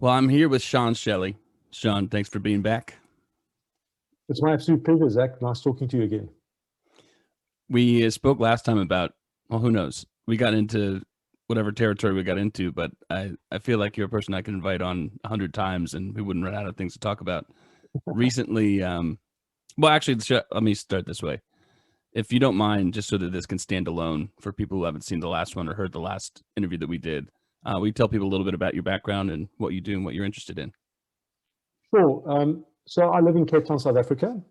Well, I'm here with Shaun Shelly. Shaun, thanks for being back. It's my absolute pleasure, Zach. Nice talking to you again. We spoke last time about, well, who knows? We got into whatever territory we got into, but I feel like you're a person I could invite on 100 times and we wouldn't run out of things to talk about. Recently, well, actually, let me start this way. If you don't mind, just so that this can stand alone for people who haven't seen the last one or heard the last interview that we did, will you tell people a little bit about your background and what you do and what you're interested in? Sure. So I live in Cape Town, South Africa,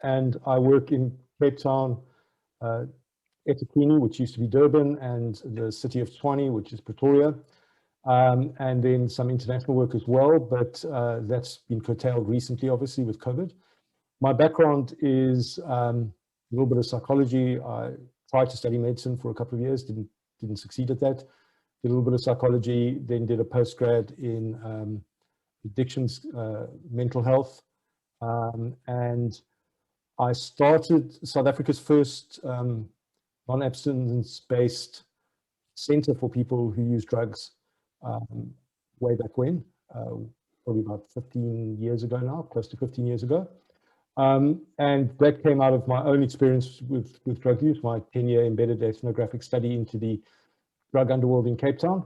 and I work in Cape Town, eThekwini, which used to be Durban, and the city of Tshwane, which is Pretoria, and then some international work as well, but that's been curtailed recently, obviously, with COVID. My background is a little bit of psychology. I tried to study medicine for a couple of years, didn't succeed at that. Did a little bit of psychology, then did a postgrad in addictions, mental health, and I started South Africa's first non-abstinence-based center for people who use drugs way back when, probably about 15 years ago now, close to 15 years ago. And that came out of my own experience with drug use, my 10-year embedded ethnographic study into the drug underworld in Cape Town,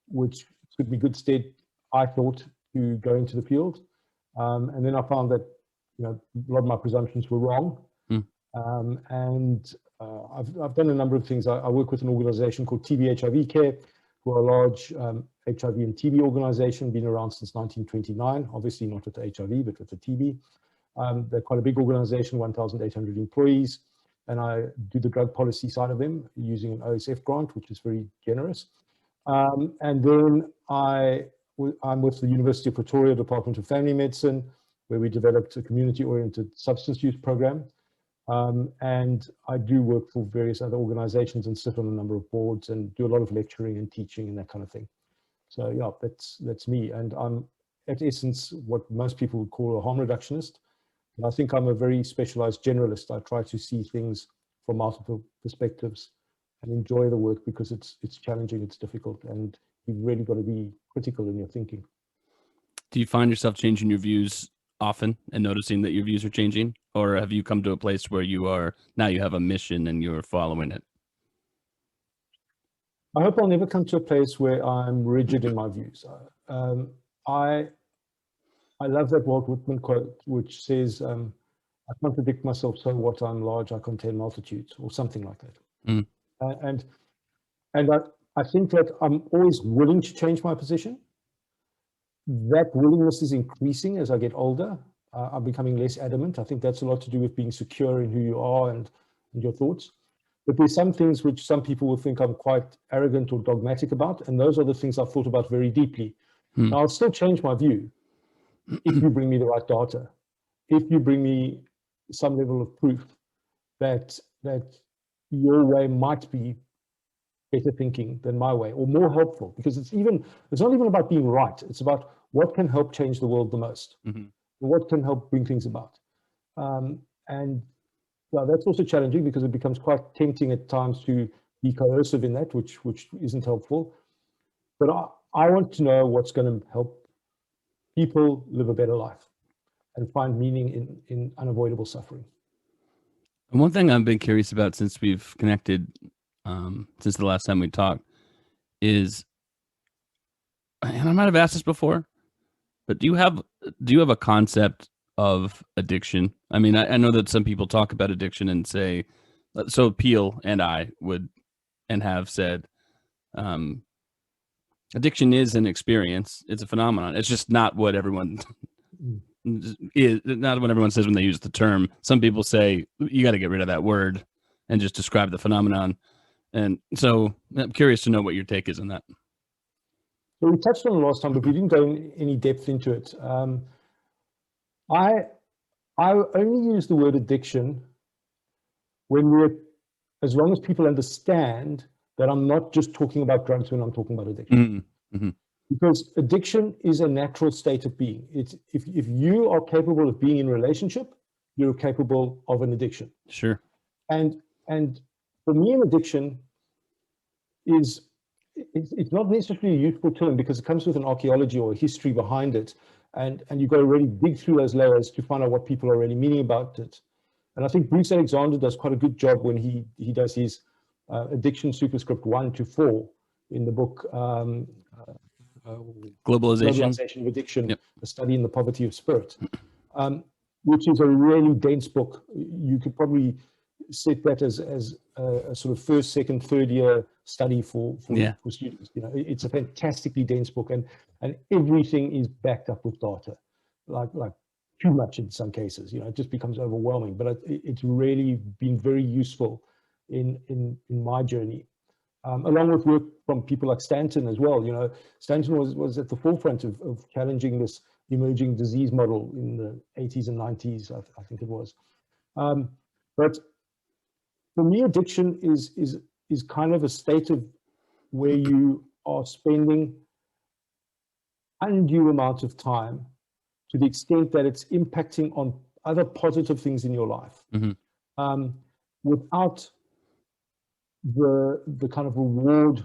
which could be good stead, I thought, to go into the field. And then I found that, a lot of my presumptions were wrong. I've done a number of things. I work with an organization called HIV Care, who are a large HIV and TB organization, been around since 1929, obviously not with the HIV, but with the TB. They're quite a big organization, 1,800 employees, and I do the drug policy side of them using an OSF grant, which is very generous. And then I'm with the University of Pretoria Department of Family Medicine, where we developed a community-oriented substance use program. And I do work for various other organizations and sit on a number of boards and do a lot of lecturing and teaching and that kind of thing. So yeah, that's me. And I'm at essence what most people would call a harm reductionist. And I think I'm a very specialized generalist. I try to see things from multiple perspectives and enjoy the work because it's challenging, it's difficult, and you've really got to be critical in your thinking. Do you find yourself changing your views often and noticing that your views are changing? Or have you come to a place where you have a mission and you're following it? I hope I'll never come to a place where I'm rigid in my views. I love that Walt Whitman quote, which says, I contradict myself, so what? I'm large, I contain multitudes, or something like that. And I think that I'm always willing to change my position. That willingness is increasing as I get older. I'm becoming less adamant. I think that's a lot to do with being secure in who you are and your thoughts. But there's some things which some people will think I'm quite arrogant or dogmatic about, and those are the things I've thought about very deeply. Now, I'll still change my view if you bring me the right data, if you bring me some level of proof that your way might be better thinking than my way, or more helpful, because it's not even about being right. It's about what can help change the world the most, what can help bring things about. And well, that's also challenging because it becomes quite tempting at times to be coercive in that, which isn't helpful. But I want to know what's going to help people live a better life and find meaning in unavoidable suffering. And one thing I've been curious about since we've connected, since the last time we talked, is, and I might have asked this before, but do you have a concept of addiction? I mean, I know that some people talk about addiction and say, so Peel and I would and have said, addiction is an experience. It's a phenomenon. It's just not what everyone is, not what everyone says when they use the term. Some people say you got to get rid of that word and just describe the phenomenon. And so I'm curious to know what your take is on that. Well, we touched on it last time, but we didn't go in any depth into it. I only use the word addiction when as long as people understand that I'm not just talking about drugs when I'm talking about addiction. Because addiction is a natural state of being. It's if you are capable of being in a relationship, you're capable of an addiction. Sure. And for me, an addiction is it's not necessarily a useful term because it comes with an archaeology or a history behind it. And you've got to really dig through those layers to find out what people are really meaning about it. And I think Bruce Alexander does quite a good job when he does his addiction superscript 1 to 4 in the book Globalization of Addiction, yep. A Study in the Poverty of Spirit, which is a really dense book. You could probably set that as a sort of first, second, third year study for students. You know, it's a fantastically dense book, and everything is backed up with data, like too much in some cases. You know, it just becomes overwhelming. But it's really been very useful in my journey, along with work from people like Stanton as well. You know, Stanton was at the forefront of challenging this emerging disease model in the 80s and 90s, I think it was. But for me, addiction is kind of a state of where you are spending undue amounts of time to the extent that it's impacting on other positive things in your life, without the kind of reward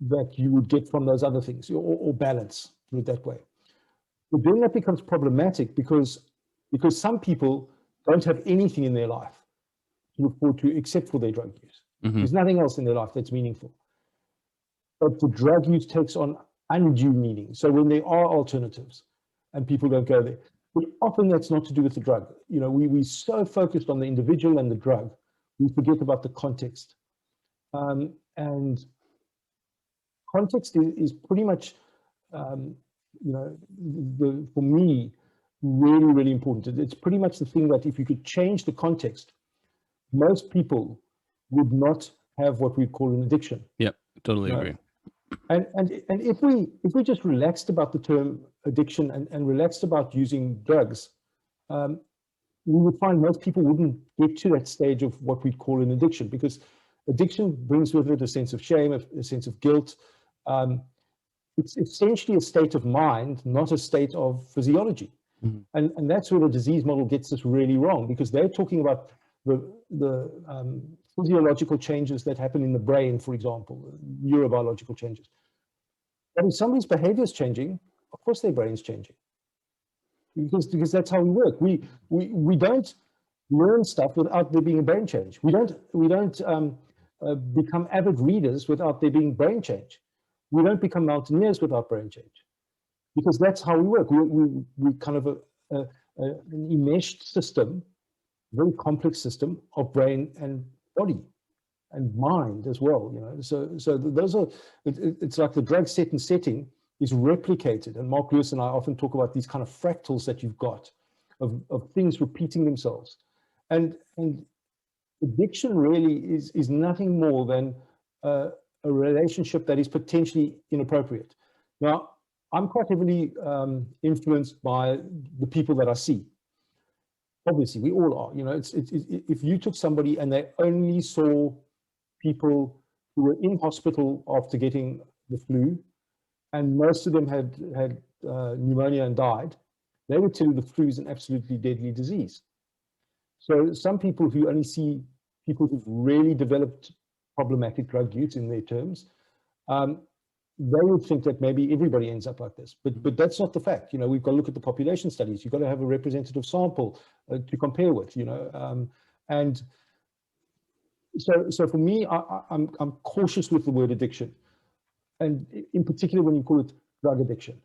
that you would get from those other things, or balance, put it that way. But then that becomes problematic because some people don't have anything in their life to look forward to except for their drug use. There's nothing else in their life that's meaningful. But the drug use takes on undue meaning. So when there are alternatives and people don't go there, but often that's not to do with the drug. You know, we're so focused on the individual and the drug, we forget about the context. And context is pretty much, you know, for me, really, really important. It's pretty much the thing that if you could change the context, most people would not have what we call an addiction. Yep, totally agree. And if we just relaxed about the term addiction and relaxed about using drugs, we would find most people wouldn't get to that stage of what we call an addiction, because addiction brings with it a sense of shame, a sense of guilt. It's essentially a state of mind, not a state of physiology. And that's where the disease model gets this really wrong, because they're talking about the physiological changes that happen in the brain, for example, neurobiological changes. But if somebody's behavior is changing, of course their brain's changing, because that's how we work. We don't learn stuff without there being a brain change. We don't become avid readers without there being brain change. We don't become mountaineers without brain change, because that's how we work. We kind of an enmeshed system, very complex system of brain and body and mind as well. You know, so those are. It's like the drug set and setting is replicated, and Mark Lewis and I often talk about these kind of fractals that you've got of things repeating themselves, and addiction really is nothing more than a relationship that is potentially inappropriate. Now, I'm quite heavily influenced by the people that I see. Obviously, we all are. You know, it's if you took somebody and they only saw people who were in hospital after getting the flu, and most of them had pneumonia and died, they would tell you the flu is an absolutely deadly disease. So some people who only see people who've really developed problematic drug use in their terms, they would think that maybe everybody ends up like this, but that's not the fact. You know, we've got to look at the population studies. You've got to have a representative sample to compare with. You know, and so for me, I'm cautious with the word addiction, and in particular when you call it drug addiction,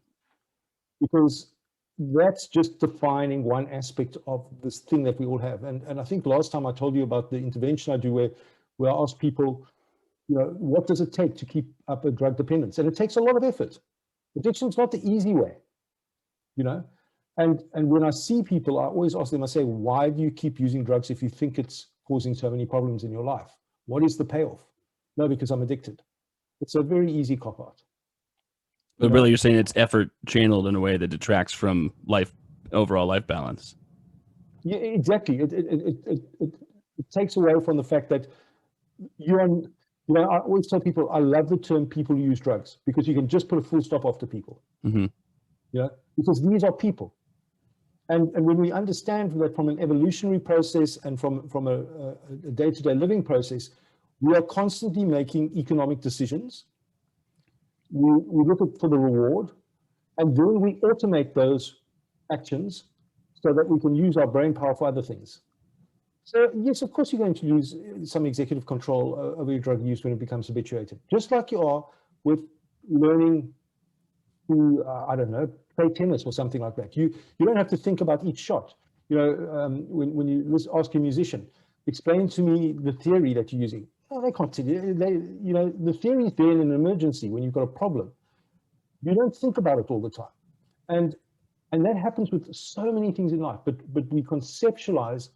because that's just defining one aspect of this thing that we all have. And I think last time I told you about the intervention I do where I ask people, you know, what does it take to keep up a drug dependence? And it takes a lot of effort. Addiction is not the easy way, you know. And when I see people, I always ask them, I say, why do you keep using drugs if you think it's causing so many problems in your life? What is the payoff? No, because I'm addicted. It's a very easy cop-out. But really, you're saying it's effort channeled in a way that detracts from overall life balance. Yeah, exactly. It takes away from the fact that you're on. You know, I always tell people, I love the term people who use drugs, because you can just put a full stop after people. You know, because these are people. And when we understand that from an evolutionary process and from a day-to-day living process, we are constantly making economic decisions we look for the reward, and then we automate those actions so that we can use our brain power for other things. So yes, of course, you're going to lose some executive control over your drug use when it becomes habituated, just like you are with learning to, I don't know, play tennis or something like that. You don't have to think about each shot. You know, when you ask a musician, explain to me the theory that you're using. Oh, they can't tell you. You know, the theory is there in an emergency when you've got a problem. You don't think about it all the time, and that happens with so many things in life. But we conceptualize,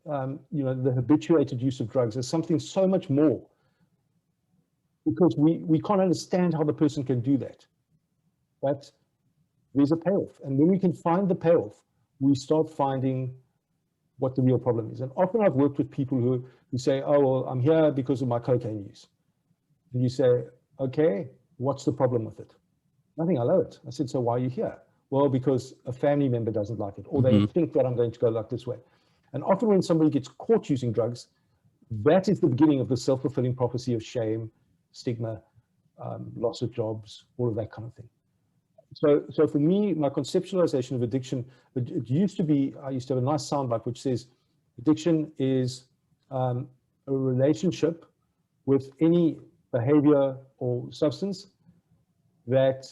you know, the habituated use of drugs as something so much more, because we can't understand how the person can do that. But there's a payoff, and when we can find the payoff, we start finding what the real problem is. And often I've worked with people who say, oh, well, I'm here because of my cocaine use. And you say, okay, what's the problem with it? Nothing, I love it. I said, so why are you here? Well, because a family member doesn't like it, or they think that I'm going to go like this way. And often when somebody gets caught using drugs, that is the beginning of the self-fulfilling prophecy of shame, stigma, loss of jobs, all of that kind of thing. So for me, my conceptualization of addiction, it used to be, I used to have a nice soundbite which says, addiction is a relationship with any behavior or substance that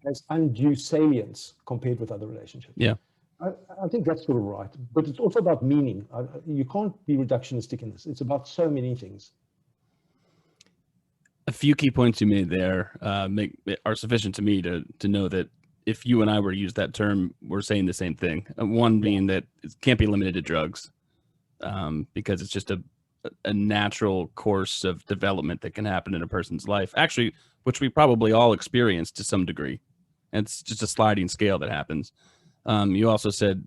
has undue salience compared with other relationships. Yeah. I think that's sort of right, but it's also about meaning. You can't be reductionistic in this. It's about so many things. A few key points you made there are sufficient to me to know that if you and I were to use that term, we're saying the same thing. One being that it can't be limited to drugs, because it's just a natural course of development that can happen in a person's life, actually, which we probably all experience to some degree. And it's just a sliding scale that happens. You also said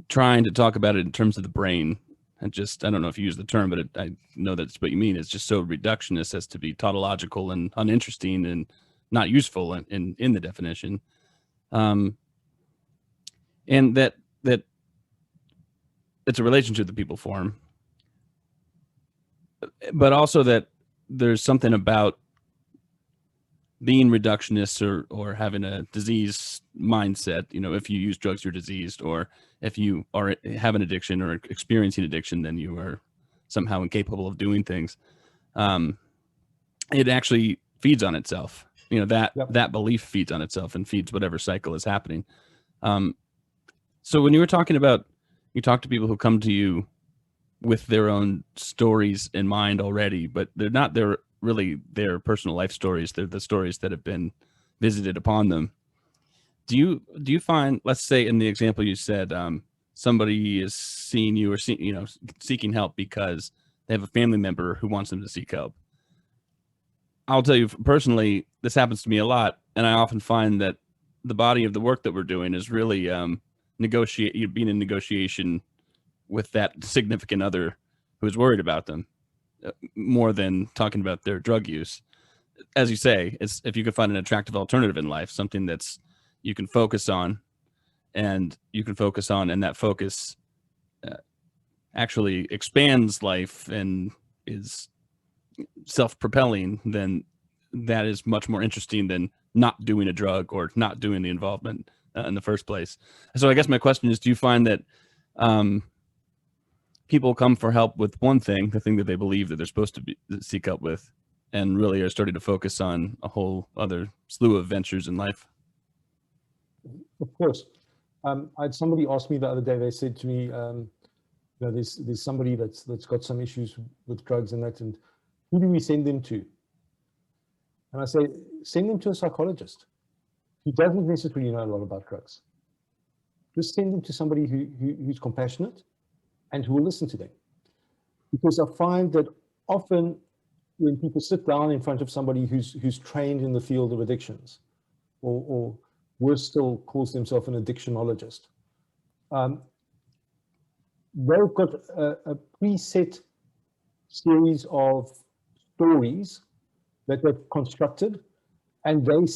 trying to talk about it in terms of the brain. And just, I don't know if you use the term, but I know that's what you mean. It's just so reductionist as to be tautological and uninteresting and not useful in the definition. And that it's a relationship that people form, but also that there's something about being reductionist or having a disease mindset. You know, if you use drugs, you're diseased, or if you have an addiction or experiencing addiction, then you are somehow incapable of doing things. It actually feeds on itself. You know, that belief feeds on itself and feeds whatever cycle is happening. So when you were talking about, you talk to people who come to you with their own stories in mind already, but they're not really their personal life stories. They're the stories that have been visited upon them. Do you find, let's say in the example you said, somebody is seeing you or seeking help because they have a family member who wants them to seek help. I'll tell you personally, this happens to me a lot, and I often find that the body of the work that we're doing is really being in negotiation with that significant other who's worried about them, more than talking about their drug use. As you say, it's if you can find an attractive alternative in life, something that's you can focus on, and that focus actually expands life and is self-propelling, then that is much more interesting than not doing a drug or not doing the involvement in the first place. So I guess my question is, do you find that people come for help with one thing, the thing that they believe that they're supposed to seek help with, and really are starting to focus on a whole other slew of ventures in life? Of course. I had somebody ask me the other day, they said to me, you know, there's somebody that's got some issues with drugs and that, and who do we send them to? And I say, send them to a psychologist who doesn't necessarily know a lot about drugs. Just send them to somebody who's compassionate and who will listen to them. Because I find that often when people sit down in front of somebody who's trained in the field of addictions, or worse still, calls themselves an addictionologist, they've got a preset series of stories that they've constructed, and they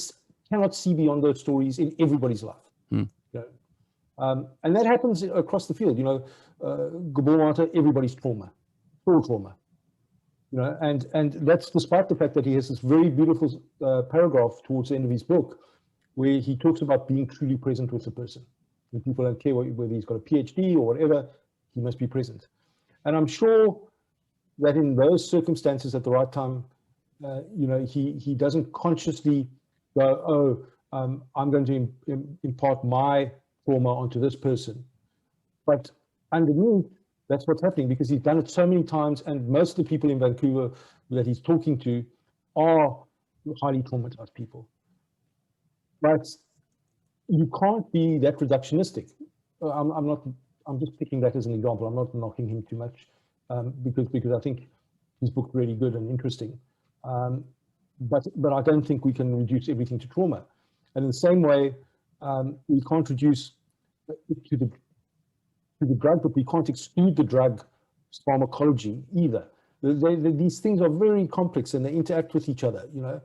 cannot see beyond those stories in everybody's life. You know? And that happens across the field. You know, geboorte, everybody's trauma, full trauma. You know, and that's despite the fact that he has this very beautiful paragraph towards the end of his book, where he talks about being truly present with the person. And people don't care whether he's got a PhD or whatever, he must be present. And I'm sure that in those circumstances at the right time, you know, he doesn't consciously go, oh, I'm going to impart my trauma onto this person. But underneath, that's what's happening, because he's done it so many times, and most of the people in Vancouver that he's talking to are highly traumatized people. But you can't be that reductionistic. I'm just picking that as an example. I'm not knocking him too much, because I think his book's really good and interesting. But I don't think we can reduce everything to trauma. And in the same way, we can't reduce to the drug, but we can't exclude the drug's pharmacology either. These things are very complex and they interact with each other, you know.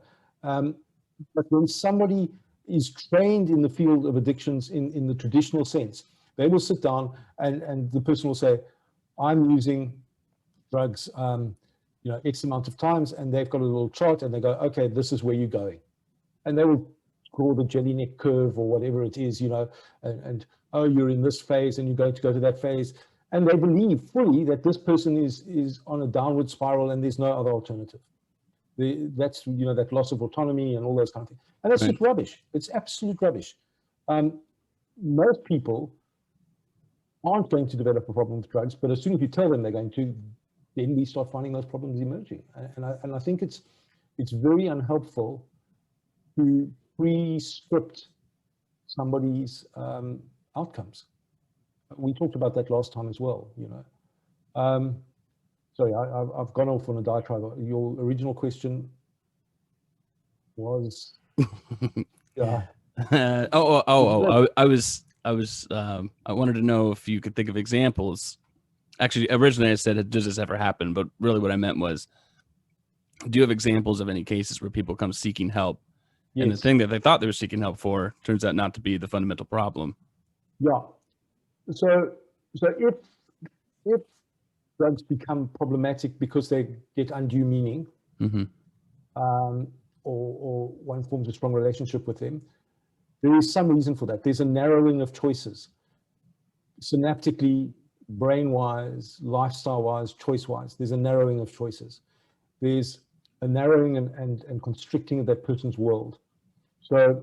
But when somebody is trained in the field of addictions in the traditional sense, they will sit down and the person will say, I'm using drugs, you know, X amount of times, and they've got a little chart and they go, okay, this is where you're going. And they will draw the Jellinek curve or whatever it is, you know, and oh, you're in this phase and you're going to go to that phase. And they believe fully that this person is on a downward spiral and there's no other alternative. That's, you know, that loss of autonomy and all those kind of things. And that's just rubbish. It's absolute rubbish. Most people aren't going to develop a problem with drugs, but as soon as you tell them they're going to, then we start finding those problems emerging. And I think it's very unhelpful to pre-script somebody's outcomes. We talked about that last time as well, you know. Sorry, I've gone off on a diatribe. Your original question was, yeah. I wanted to know if you could think of examples. Actually, originally I said, does this ever happen? But really what I meant was, do you have examples of any cases where people come seeking help? Yes. And the thing that they thought they were seeking help for turns out not to be the fundamental problem. Yeah. So if drugs become problematic because they get undue meaning, mm-hmm. Or one forms a strong relationship with them, there is some reason for that. There's a narrowing of choices, synaptically, brain-wise, lifestyle-wise, choice-wise. There's a narrowing of choices. There's a narrowing and constricting of that person's world. So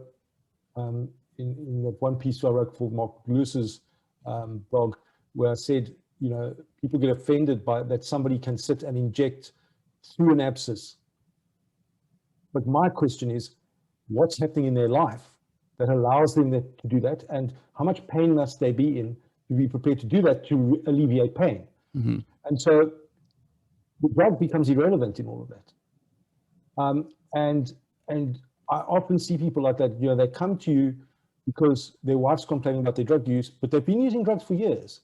in the one piece I wrote for Mark Lewis's blog, where I said, you know, people get offended by that somebody can sit and inject through an abscess. But my question is, what's happening in their life that allows them to do that? And how much pain must they be in to be prepared to do that to alleviate pain? Mm-hmm. And so the drug becomes irrelevant in all of that. And I often see people like that, you know, they come to you because their wife's complaining about their drug use, but they've been using drugs for years,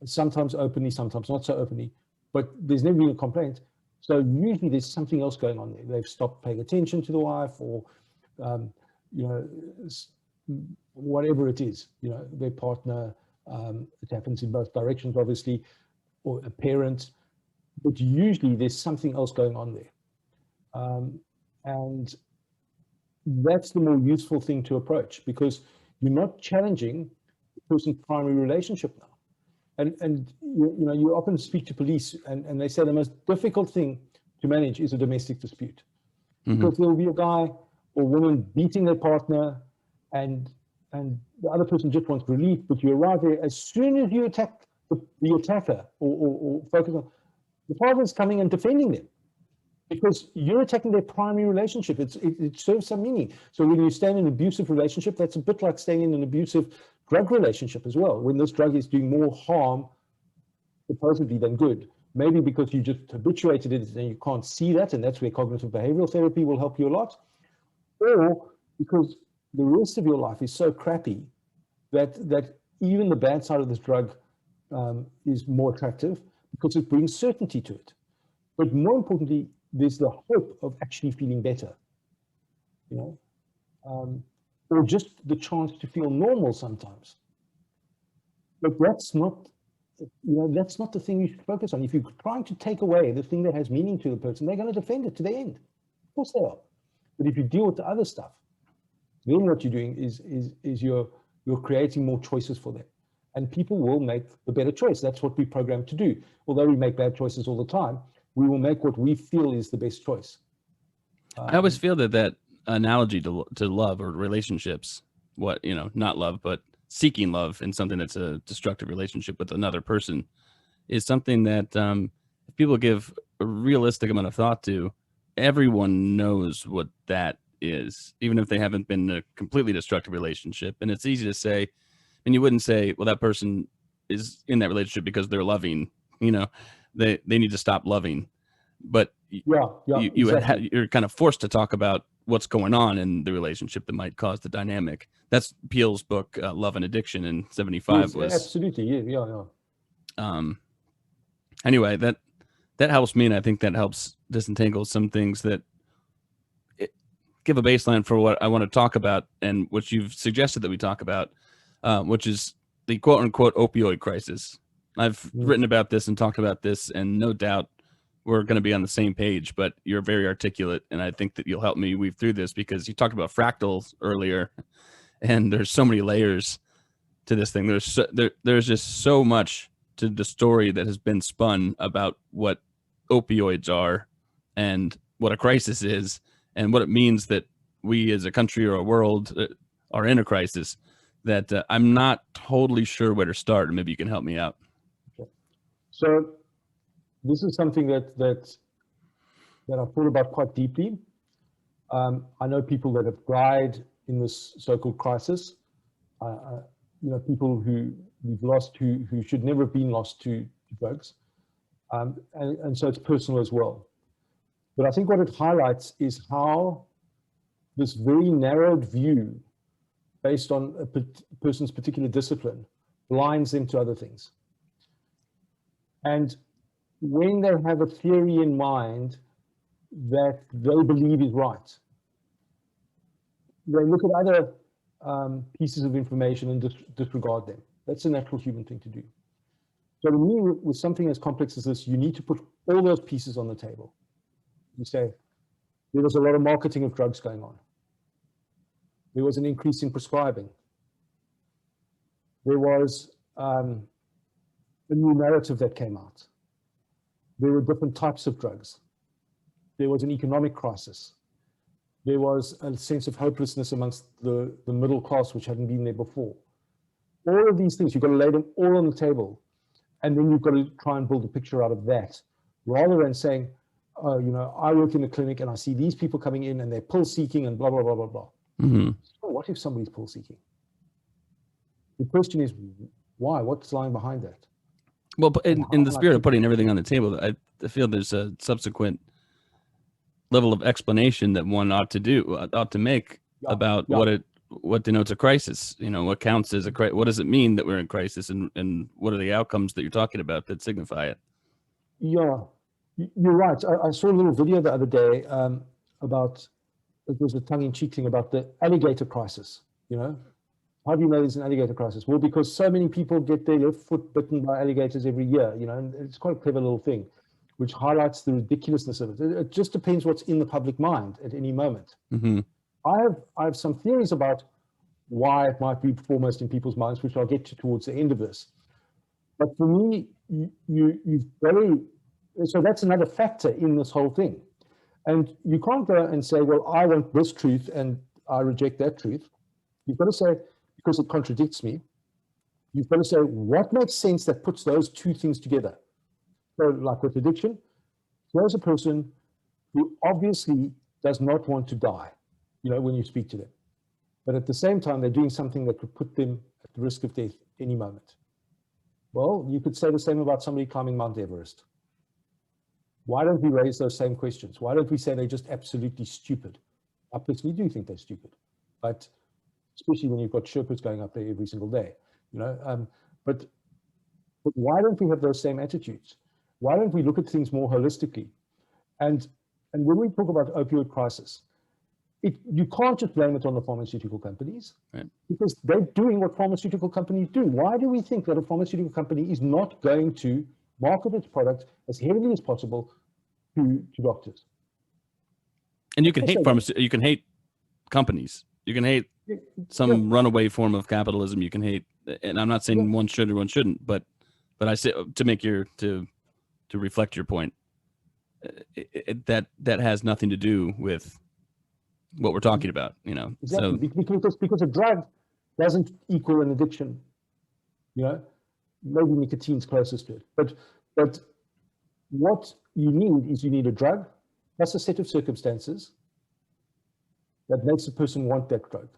sometimes openly, sometimes not so openly, but there's never been a complaint. So usually there's something else going on there. They've stopped paying attention to the wife, or, you know, whatever it is, you know, their partner, it happens in both directions, obviously, or a parent, but usually there's something else going on there. And that's the more useful thing to approach, because you're not challenging the person's primary relationship now. And you know, you often speak to police and they say the most difficult thing to manage is a domestic dispute. Mm-hmm. Because there will be a guy or woman beating their partner and the other person just wants relief, but you arrive there, as soon as you attack the attacker or focus on, the partner's coming and defending them, because you're attacking their primary relationship. It serves some meaning. So when you stay in an abusive relationship, that's a bit like staying in an abusive drug relationship as well, when this drug is doing more harm supposedly than good. Maybe because you just habituated it and you can't see that, and that's where cognitive behavioral therapy will help you a lot. Or because the rest of your life is so crappy that even the bad side of this drug is more attractive because it brings certainty to it. But more importantly, there's the hope of actually feeling better, you know, or just the chance to feel normal sometimes. But that's not that's not the thing you should focus on. If you're trying to take away the thing that has meaning to the person, they're going to defend it to the end. Of course they are. But if you deal with the other stuff, then what you're doing is you're creating more choices for them. And people will make the better choice. That's what we're programmed to do. Although we make bad choices all the time, we will make what we feel is the best choice. I always feel that analogy to love or relationships, not love, but seeking love in something that's a destructive relationship with another person, is something that if people give a realistic amount of thought to, everyone knows what that is, even if they haven't been in a completely destructive relationship. And it's easy to say, and you wouldn't say, well, that person is in that relationship because they're loving, they need to stop loving. But exactly. you're kind of forced to talk about what's going on in the relationship that might cause the dynamic. That's Peele's book, Love and Addiction, in '75. Yes, was absolutely. Yeah. Anyway, that helps me, and I think that helps disentangle some things that give a baseline for what I want to talk about, and what you've suggested that we talk about, which is the quote unquote opioid crisis. I've written about this and talked about this, and no doubt we're going to be on the same page, but you're very articulate, and I think that you'll help me weave through this, because you talked about fractals earlier, and there's so many layers to this thing. There's just so much to the story that has been spun about what opioids are and what a crisis is and what it means that we as a country or a world are in a crisis, that I'm not totally sure where to start, and maybe you can help me out. So this is something that I've thought about quite deeply. I know people that have died in this so-called crisis. People who we've lost who should never have been lost to drugs. And so it's personal as well. But I think what it highlights is how this very narrowed view based on a person's particular discipline blinds them to other things. And when they have a theory in mind that they believe is right, they look at other pieces of information and disregard them. That's a natural human thing to do. So to me, with something as complex as this, you need to put all those pieces on the table. You say, there was a lot of marketing of drugs going on. There was an increase in prescribing. There was a new narrative that came out. There were different types of drugs. There was an economic crisis. There was a sense of hopelessness amongst the middle class, which hadn't been there before. All of these things, you've got to lay them all on the table. And then you've got to try and build a picture out of that, rather than saying, oh, I work in a clinic and I see these people coming in and they're pill seeking and blah, blah, blah, blah, blah. Mm-hmm. So what if somebody's pill seeking? The question is, why? What's lying behind that? Well, in the spirit of putting everything on the table, I feel there's a subsequent level of explanation that one ought to make about what denotes a crisis. What counts as a crisis? What does it mean that we're in crisis, and what are the outcomes that you're talking about that signify it? Yeah, you're right. I saw a little video the other day about, it was a tongue-in-cheek thing about the alligator crisis. How do you know there's an alligator crisis? Well, because so many people get their left foot bitten by alligators every year, and it's quite a clever little thing, which highlights the ridiculousness of it. It just depends what's in the public mind at any moment. Mm-hmm. I have some theories about why it might be foremost in people's minds, which I'll get to towards the end of this. But for me, so that's another factor in this whole thing. And you can't go and say, well, I want this truth and I reject that truth. You've got to say, because it contradicts me, you've got to say, what makes sense that puts those two things together? So like with addiction, there's a person who obviously does not want to die, when you speak to them. But at the same time, they're doing something that could put them at the risk of death any moment. Well, you could say the same about somebody climbing Mount Everest. Why don't we raise those same questions? Why don't we say they're just absolutely stupid? I personally do think they're stupid, but especially when you've got Sherpas going up there every single day, but why don't we have those same attitudes? Why don't we look at things more holistically? And when we talk about opioid crisis, you can't just blame it on the pharmaceutical companies, right, because they're doing what pharmaceutical companies do. Why do we think that a pharmaceutical company is not going to market its product as heavily as possible to doctors? and you can hate you can hate companies, you can hate some runaway form of capitalism, you can hate, and I'm not saying one should or one shouldn't, but I say, to make your to reflect your point, that has nothing to do with what we're talking about, you know. Exactly. So because a drug doesn't equal an addiction, you know. Maybe nicotine's closest to it, but what you need a drug plus a set of circumstances that makes a person want that drug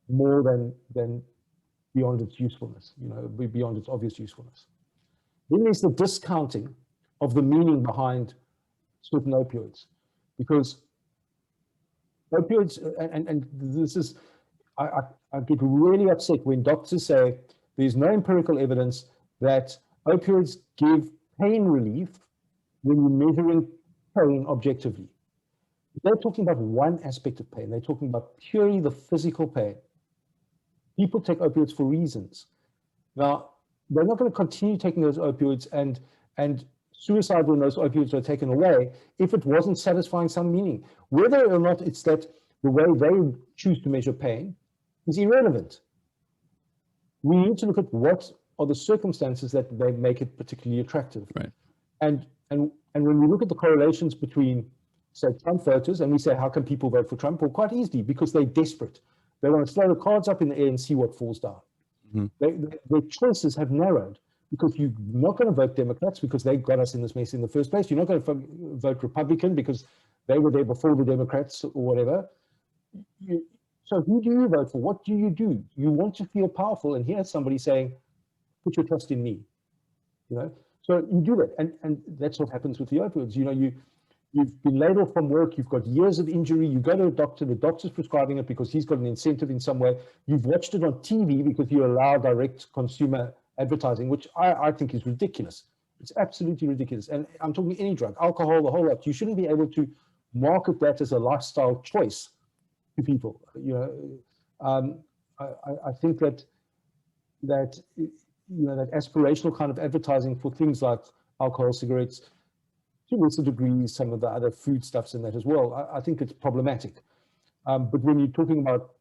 more than beyond its usefulness, you know, beyond its obvious usefulness. Then there's the discounting of the meaning behind certain opioids, because opioids, and this is, I get really upset when doctors say there's no empirical evidence that opioids give pain relief when you're measuring pain objectively. They're talking about one aspect of pain. They're talking about purely the physical pain. People take opioids for reasons. Now, they're not going to continue taking those opioids, and suicide when those opioids are taken away if it wasn't satisfying some meaning. Whether or not it's that the way they choose to measure pain is irrelevant. We need to look at what are the circumstances that they make it particularly attractive. right, And when we look at the correlations between, say, Trump voters, and we say, how can people vote for Trump? Well, quite easily, because they're desperate. They want to throw the cards up in the air and see what falls down. Mm-hmm. Their choices have narrowed, because you're not going to vote Democrats because they got us in this mess in the first place. You're not going to vote Republican because they were there before the Democrats or whatever. So who do you vote for? What do? You want to feel powerful, and here's somebody saying, put your trust in me. You know, so you do that, and that's what happens with the opioids. You know, you've been laid off from work, you've got years of injury, you go to a doctor, the doctor's prescribing it because he's got an incentive in some way. You've watched it on TV because you allow direct consumer advertising, which I think is ridiculous. It's absolutely ridiculous. And I'm talking any drug, alcohol, the whole lot. You shouldn't be able to market that as a lifestyle choice to people. You know, I think that you know, that aspirational kind of advertising for things like alcohol, cigarettes, to a lesser degree, some of the other foodstuffs in that as well, I think it's problematic. But when you're talking about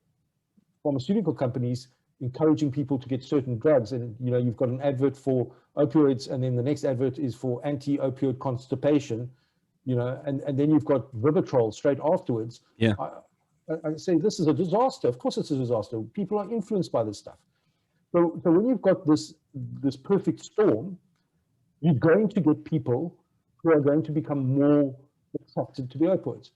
pharmaceutical companies encouraging people to get certain drugs, and you know, you've got an advert for opioids, and then the next advert is for anti-opioid constipation, you know, and then you've got Vivitrol straight afterwards. Yeah. I say this is a disaster. Of course it's a disaster. People are influenced by this stuff. So when you've got this perfect storm, you're going to get people who are going to become more attracted to the opioids.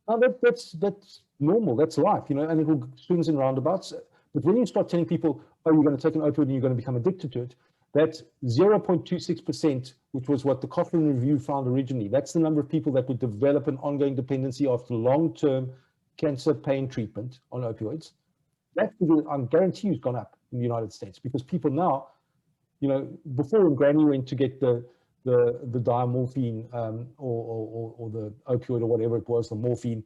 Now that's normal, that's life, you know, and it will swings and roundabouts. But when you start telling people, oh, you're going to take an opioid and you're going to become addicted to it, that's 0.26%, which was what the Cochrane Review found originally. That's the number of people that would develop an ongoing dependency after long-term cancer pain treatment on opioids. That figure, I guarantee you, has gone up in the United States, because people now, you know, before when Granny went to get the diamorphine or the opioid or whatever it was, the morphine,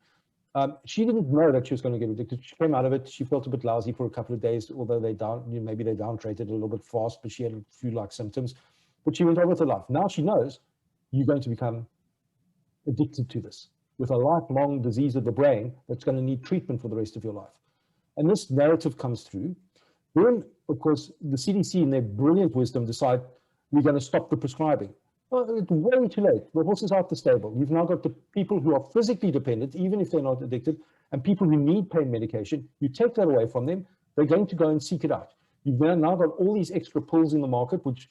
she didn't know that she was going to get addicted. She came out of it. She felt a bit lousy for a couple of days, although maybe they downtrated a little bit fast, but she had a flu-like symptoms. But she went on with her life. Now she knows you're going to become addicted to this with a lifelong disease of the brain that's going to need treatment for the rest of your life. And this narrative comes through. Then, of course, the CDC, in their brilliant wisdom, decide we're going to stop the prescribing. Well, it's way too late. The horse is out the stable. You've now got the people who are physically dependent, even if they're not addicted, and people who need pain medication. You take that away from them, they're going to go and seek it out. You've now got all these extra pills in the market, which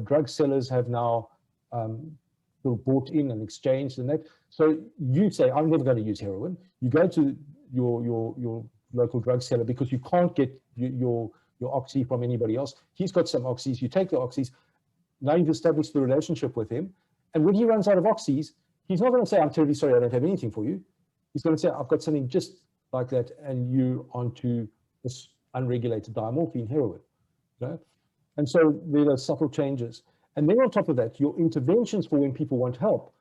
drug sellers have now sort of bought in and exchanged and that. So you say, I'm never going to use heroin. You go to your local drug seller because you can't get your oxy from anybody else. He's got some oxys. You take the oxys. Now you've established the relationship with him. And when he runs out of oxys, he's not going to say, I'm terribly sorry, I don't have anything for you. He's going to say, I've got something just like that, and you onto this unregulated diamorphine, heroin. You know? And so there are subtle changes. And then on top of that, your interventions for when people want help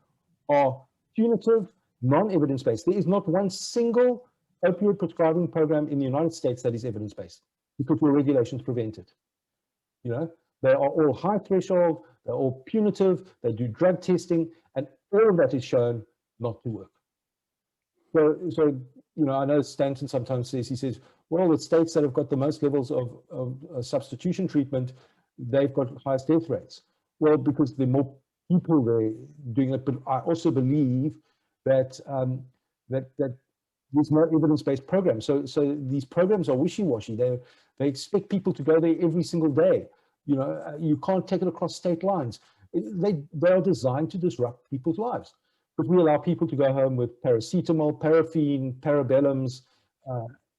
are punitive, non-evidence-based. There is not one single opioid prescribing program in the United States that is evidence-based because your regulations prevent it. You know, they are all high threshold, they're all punitive, they do drug testing, and all of that is shown not to work. So you know, I know Stanton sometimes says, he says, well, the states that have got the most levels of substitution treatment, they've got highest death rates. Well, because there are more people there doing it, but I also believe that that there's no evidence-based program. So these programs are wishy-washy. They expect people to go there every single day. You know, you can't take it across state lines. They are designed to disrupt people's lives. But we allow people to go home with paracetamol, paraffin, parabellums,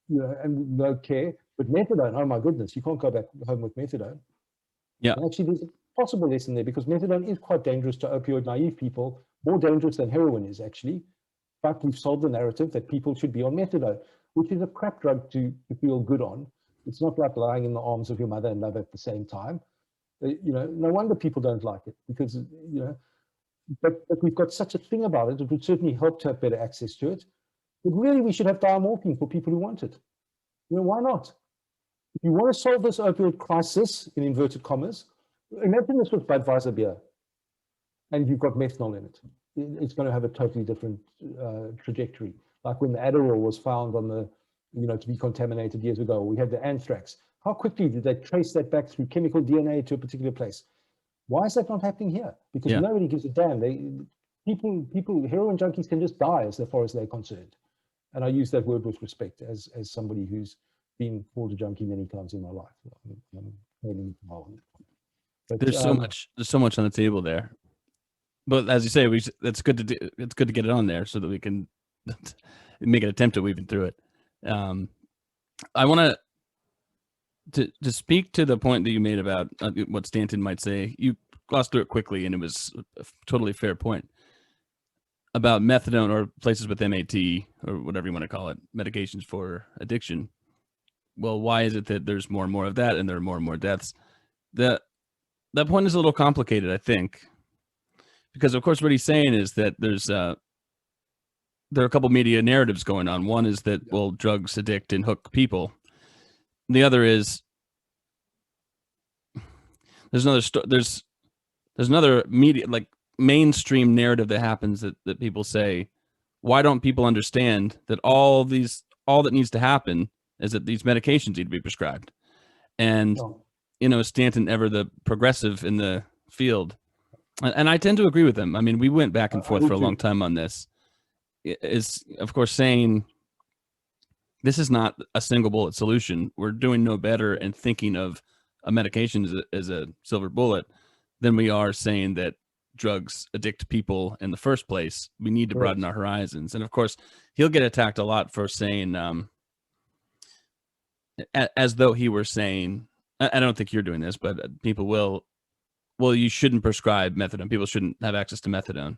you know, and no care. But methadone, oh my goodness, you can't go back home with methadone. Yeah. And actually, there's a possible lesson there because methadone is quite dangerous to opioid naive people, more dangerous than heroin is actually. But we've solved the narrative that people should be on methadone, which is a crap drug to feel good on. It's not like lying in the arms of your mother and love at the same time. You know, no wonder people don't like it because, you know, but we've got such a thing about it. It would certainly help to have better access to it. But really, we should have diamorphine for people who want it. You know, why not? If you want to solve this opioid crisis, in inverted commas, imagine this with Budweiser beer, and you've got methanol in it. It's going to have a totally different trajectory. Like when the Adderall was found on the, you know, to be contaminated years ago, we had the anthrax. How quickly did they trace that back through chemical DNA to a particular place? Why is that not happening here? Because nobody gives a damn. People, heroin junkies can just die as far as they're concerned. And I use that word with respect as somebody who's been called a junkie many times in my life. But, there's so much on the table there. But as you say, it's good to do. It's good to get it on there so that we can make an attempt at weaving through it. I want to speak to the point that you made about what Stanton might say. You glossed through it quickly, and it was a totally fair point about methadone or places with MAT or whatever you want to call it, medications for addiction. Well, why is it that there's more and more of that, and there are more and more deaths? That point is a little complicated, I think, because of course what he's saying is that there are a couple media narratives going on. One is that, well, drugs addict and hook people. The other is there's another media, like mainstream narrative that happens that people say, why don't people understand that all that needs to happen is that these medications need to be prescribed? And you know, Stanton, ever the progressive in the field, and I tend to agree with him. I mean, we went back and forth for a long time on this. Is of course saying this is not a single bullet solution. We're doing no better in thinking of a medication as a silver bullet than we are saying that drugs addict people in the first place. We need to broaden our horizons. And of course, he'll get attacked a lot for saying, as though he were saying, I don't think you're doing this, but people will, well, you shouldn't prescribe methadone. People shouldn't have access to methadone.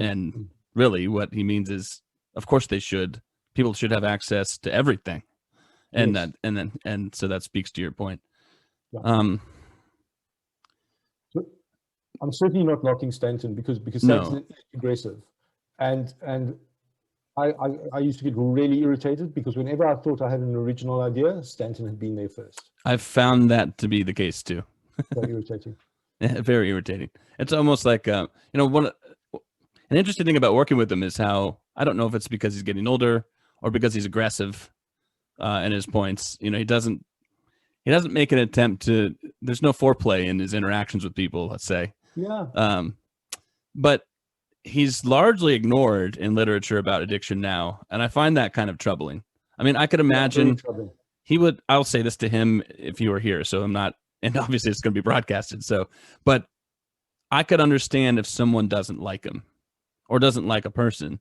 And really what he means is, of course they should. People should have access to everything. And so that speaks to your point. I'm certainly not knocking Stanton because Stanton is aggressive, and I used to get really irritated because whenever I thought I had an original idea, Stanton had been there first. I've found that to be the case too. So irritating. Very irritating. It's almost like you know, an interesting thing about working with him is how, I don't know if it's because he's getting older or because he's aggressive in his points. You know, he doesn't make an attempt to, there's no foreplay in his interactions with people, let's say. Yeah. But he's largely ignored in literature about addiction now. And I find that kind of troubling. I mean, I could imagine I'll say this to him if he were here. So I'm not, and obviously it's going to be broadcasted. So, but I could understand if someone doesn't like him or doesn't like a person.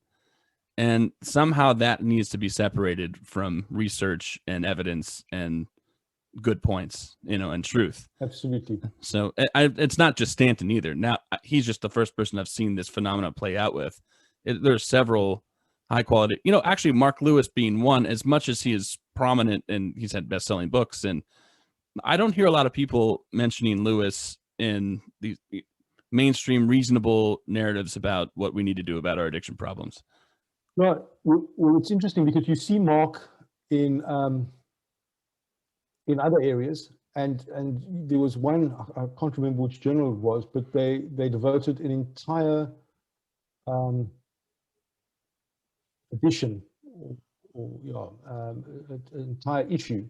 And somehow that needs to be separated from research and evidence and good points, you know, and truth. Absolutely. So it's not just Stanton either. Now, he's just the first person I've seen this phenomenon play out with. There's several high quality, you know, actually Mark Lewis being one, as much as he is prominent and he's had best-selling books. And I don't hear a lot of people mentioning Lewis in these mainstream reasonable narratives about what we need to do about our addiction problems. No, well, it's interesting because you see Mark in other areas, and there was one, I can't remember which journal it was, but they devoted an entire edition, an entire issue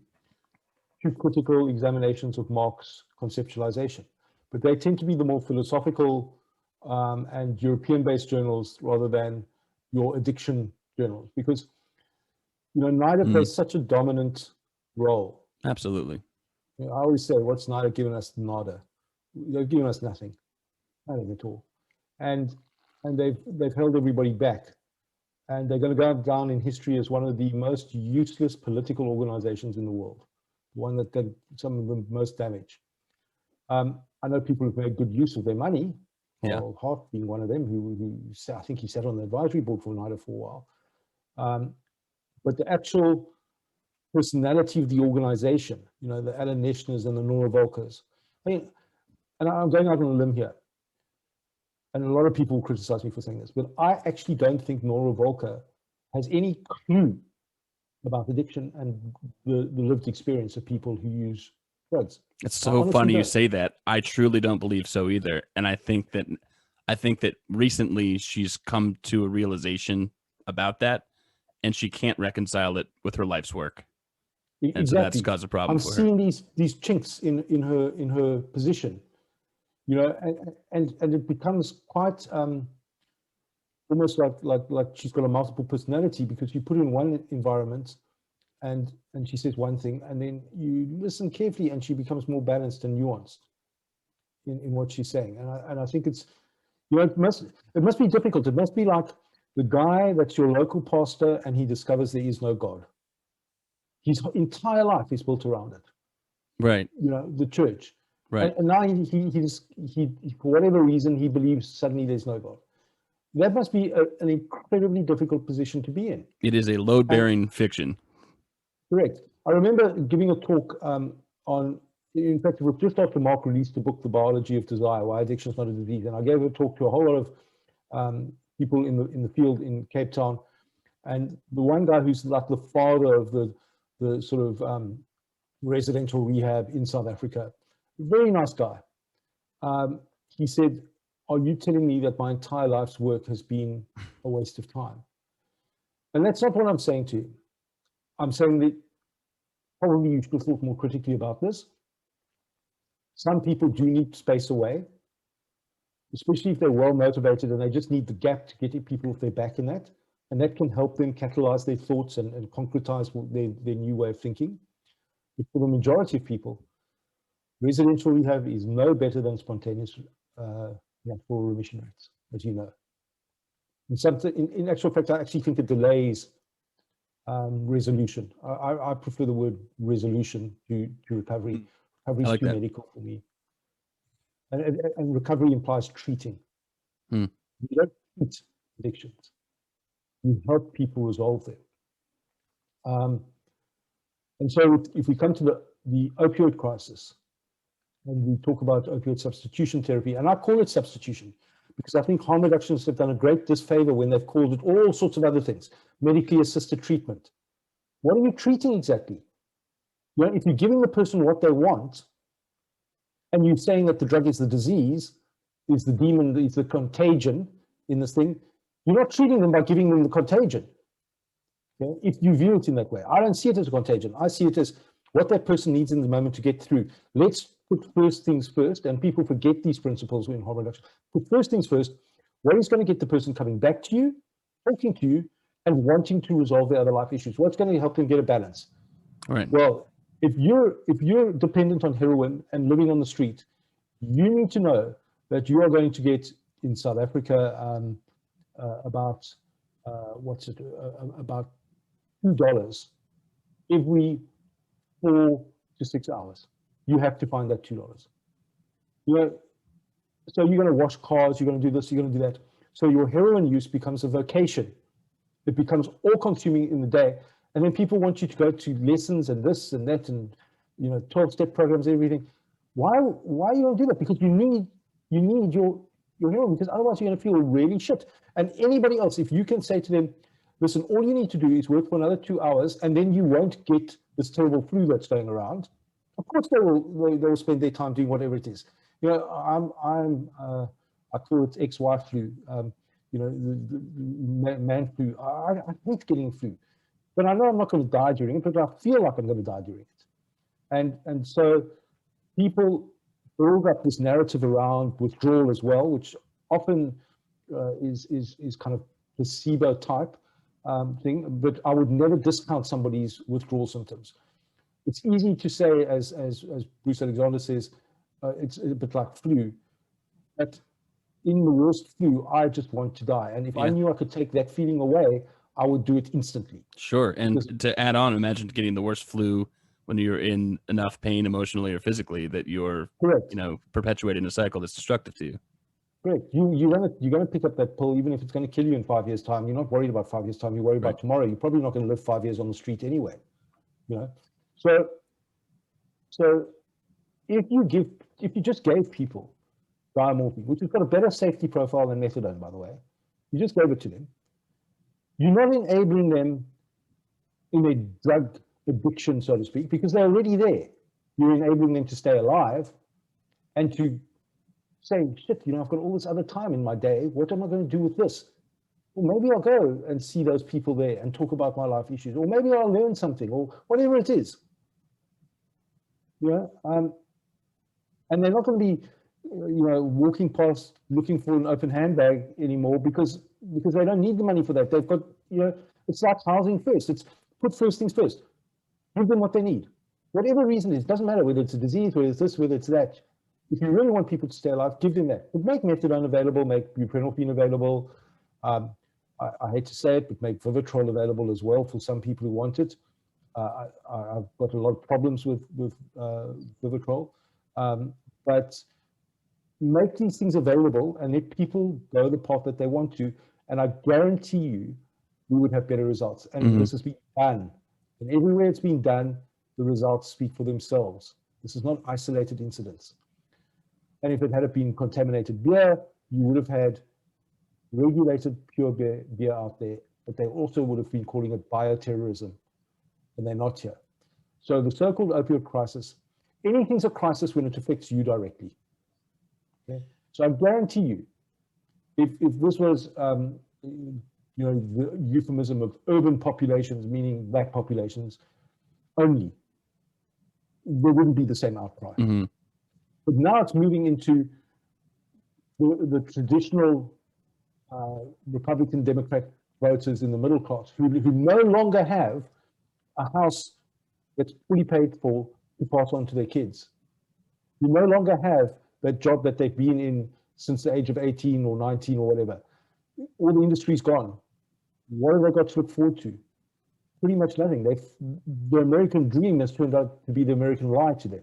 to critical examinations of Mark's conceptualization. But they tend to be the more philosophical and European-based journals rather than your addiction journals, because NIDA plays such a dominant role. Absolutely. I always say, what's NIDA given us? Nada. They've given us nothing at all, and they've held everybody back, and they're going to go down in history as one of the most useless political organizations in the world, one that did some of the most damage. I know people have made good use of their money. Yeah. Hart being one of them, who I think he sat on the advisory board for NIDA for a while. But the actual personality of the organization, the Alan Neschners and the Nora Volkers. I mean, and I'm going out on a limb here, and a lot of people criticize me for saying this, but I actually don't think Nora Volker has any clue about addiction and the lived experience of people who use drugs. It's so funny you say that. I truly don't believe so either. And I think that recently she's come to a realization about that, and she can't reconcile it with her life's work. And exactly. So that's caused a problem for her. I'm seeing these chinks in her position, and it becomes quite almost like she's got a multiple personality, because you put her in one environment and she says one thing, and then you listen carefully and she becomes more balanced and nuanced in what she's saying. And I think it's, it must be difficult. It must be like the guy that's your local pastor and he discovers there is no God. His entire life is built around it. Right. The church. Right. And now he for whatever reason, he believes suddenly there's no God. That must be an incredibly difficult position to be in. It is a load-bearing fiction. Correct. I remember giving a talk in fact, it was just after Mark released the book, The Biology of Desire, Why Addiction is Not a Disease. And I gave a talk to a whole lot of people in the field in Cape Town. And the one guy who's like the father of the sort of residential rehab in South Africa, very nice guy. He said, "Are you telling me that my entire life's work has been a waste of time?" And that's not what I'm saying to you. I'm saying that probably you should have thought more critically about this. Some people do need space away, especially if they're well motivated and they just need the gap to get people off their back in that. And that can help them catalyze their thoughts and concretize their new way of thinking. But for the majority of people, residential rehab is no better than spontaneous natural remission rates, as you know. And in actual fact, I actually think it delays resolution. I prefer the word resolution to recovery. Recovery is too medical for me. And recovery implies treating. You don't treat addictions. You help people resolve them. And so if we come to the opioid crisis, and we talk about opioid substitution therapy, and I call it substitution because I think harm reductionists have done a great disfavor when they've called it all sorts of other things, medically assisted treatment. What are you treating exactly? If you're giving the person what they want, and you're saying that the drug is the disease, is the demon, is the contagion in this thing, you're not treating them by giving them the contagion. Okay? If you view it in that way, I don't see it as a contagion. I see it as what that person needs in the moment to get through. Let's put first things first, and people forget these principles in harm reduction. Put first things first. What is going to get the person coming back to you, talking to you, and wanting to resolve their other life issues? What's going to help them get a balance? Right. Well, if you're dependent on heroin and living on the street, you need to know that you are going to get in South Africa about about $2 every 4 to 6 hours. You have to find that $2. So you're going to wash cars, you're going to do this, you're going to do that. So your heroin use becomes a vocation. It becomes all-consuming in the day, and then people want you to go to lessons and this and that and 12-step programs and everything. Why you don't do that? Because you need your heroin, because otherwise you're going to feel really shit. And anybody else, if you can say to them, listen, all you need to do is work for another 2 hours, and then you won't get this terrible flu that's going around. Of course, they will spend their time doing whatever it is. You know, I call it XY flu. You know, the man flu. I hate getting flu, but I know I'm not going to die during it, but I feel like I'm going to die during it. And so people build up this narrative around withdrawal as well, which often is kind of placebo type thing. But I would never discount somebody's withdrawal symptoms. It's easy to say, as Bruce Alexander says, it's a bit like flu. But in the worst flu, I just want to die. And if I knew I could take that feeling away, I would do it instantly. Sure. And to add on, imagine getting the worst flu when you're in enough pain emotionally or physically that you're, correct, perpetuating a cycle that's destructive to you. Correct. You're going to pick up that pill, even if it's going to kill you in 5 years' time. You're not worried about 5 years' time. You're worried about tomorrow. You're probably not going to live 5 years on the street anyway. You know, so if you just gave people diamorphine, which has got a better safety profile than methadone, by the way, you just gave it to them, you're not enabling them in a drug addiction, so to speak, because they're already there. You're enabling them to stay alive and to say, shit, you know, I've got all this other time in my day. What am I going to do with this? Well, maybe I'll go and see those people there and talk about my life issues, or maybe I'll learn something, or whatever it is. Yeah, and they're not going to be, walking past looking for an open handbag anymore because they don't need the money for that. They've got, it's like housing first. It's put first things first. Give them what they need, whatever reason it is. Doesn't matter whether it's a disease, whether it's this, whether it's that. If you really want people to stay alive, give them that. But make methadone available, make buprenorphine available. I hate to say it, but make Vivitrol available as well for some people who want it. I've got a lot of problems with Vivitrol, but make these things available and let people go the path that they want to, and I guarantee you, we would have better results. And this has been done, and everywhere it's been done, the results speak for themselves. This is not isolated incidents. And if it had been contaminated beer, you would have had regulated pure beer out there, but they also would have been calling it bioterrorism, and they're not here. So the so-called opioid crisis, anything's a crisis when it affects you directly. Okay? So I guarantee you, if this was, the euphemism of urban populations, meaning black populations only, there wouldn't be the same outcry. But now it's moving into the traditional Republican Democrat voters in the middle class who no longer have a house that's fully paid for to pass on to their kids, who no longer have that job that they've been in since the age of 18 or 19 or whatever. All the industry's gone. What have they got to look forward to? Pretty much nothing. The American dream has turned out to be the American lie to them.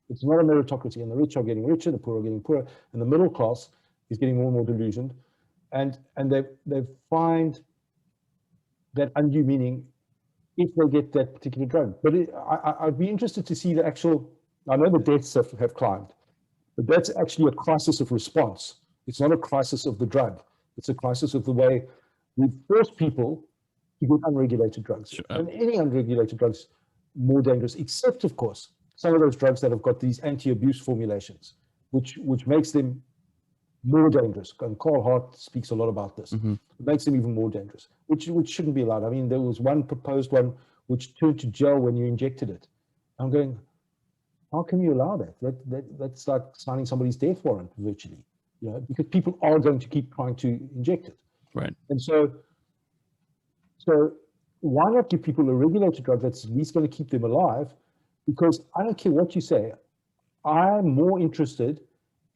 It's not a meritocracy, and the rich are getting richer, the poor are getting poorer, and the middle class is getting more and more delusioned. And they find that undue meaning if they get that particular drug. But I'd be interested to see the actual, I know the deaths have climbed, but that's actually a crisis of response. It's not a crisis of the drug. It's a crisis of the way we force people to get unregulated drugs. Sure. And any unregulated drugs more dangerous, except of course, some of those drugs that have got these anti-abuse formulations, which makes them more dangerous. And Carl Hart speaks a lot about this. It makes them even more dangerous, which shouldn't be allowed. I mean, there was one proposed one which turned to gel when you injected it. I'm going, how can you allow that? That's like signing somebody's death warrant virtually, because people are going to keep trying to inject it. Right. And so why not give people a regulated drug that's at least going to keep them alive? Because I don't care what you say, I'm more interested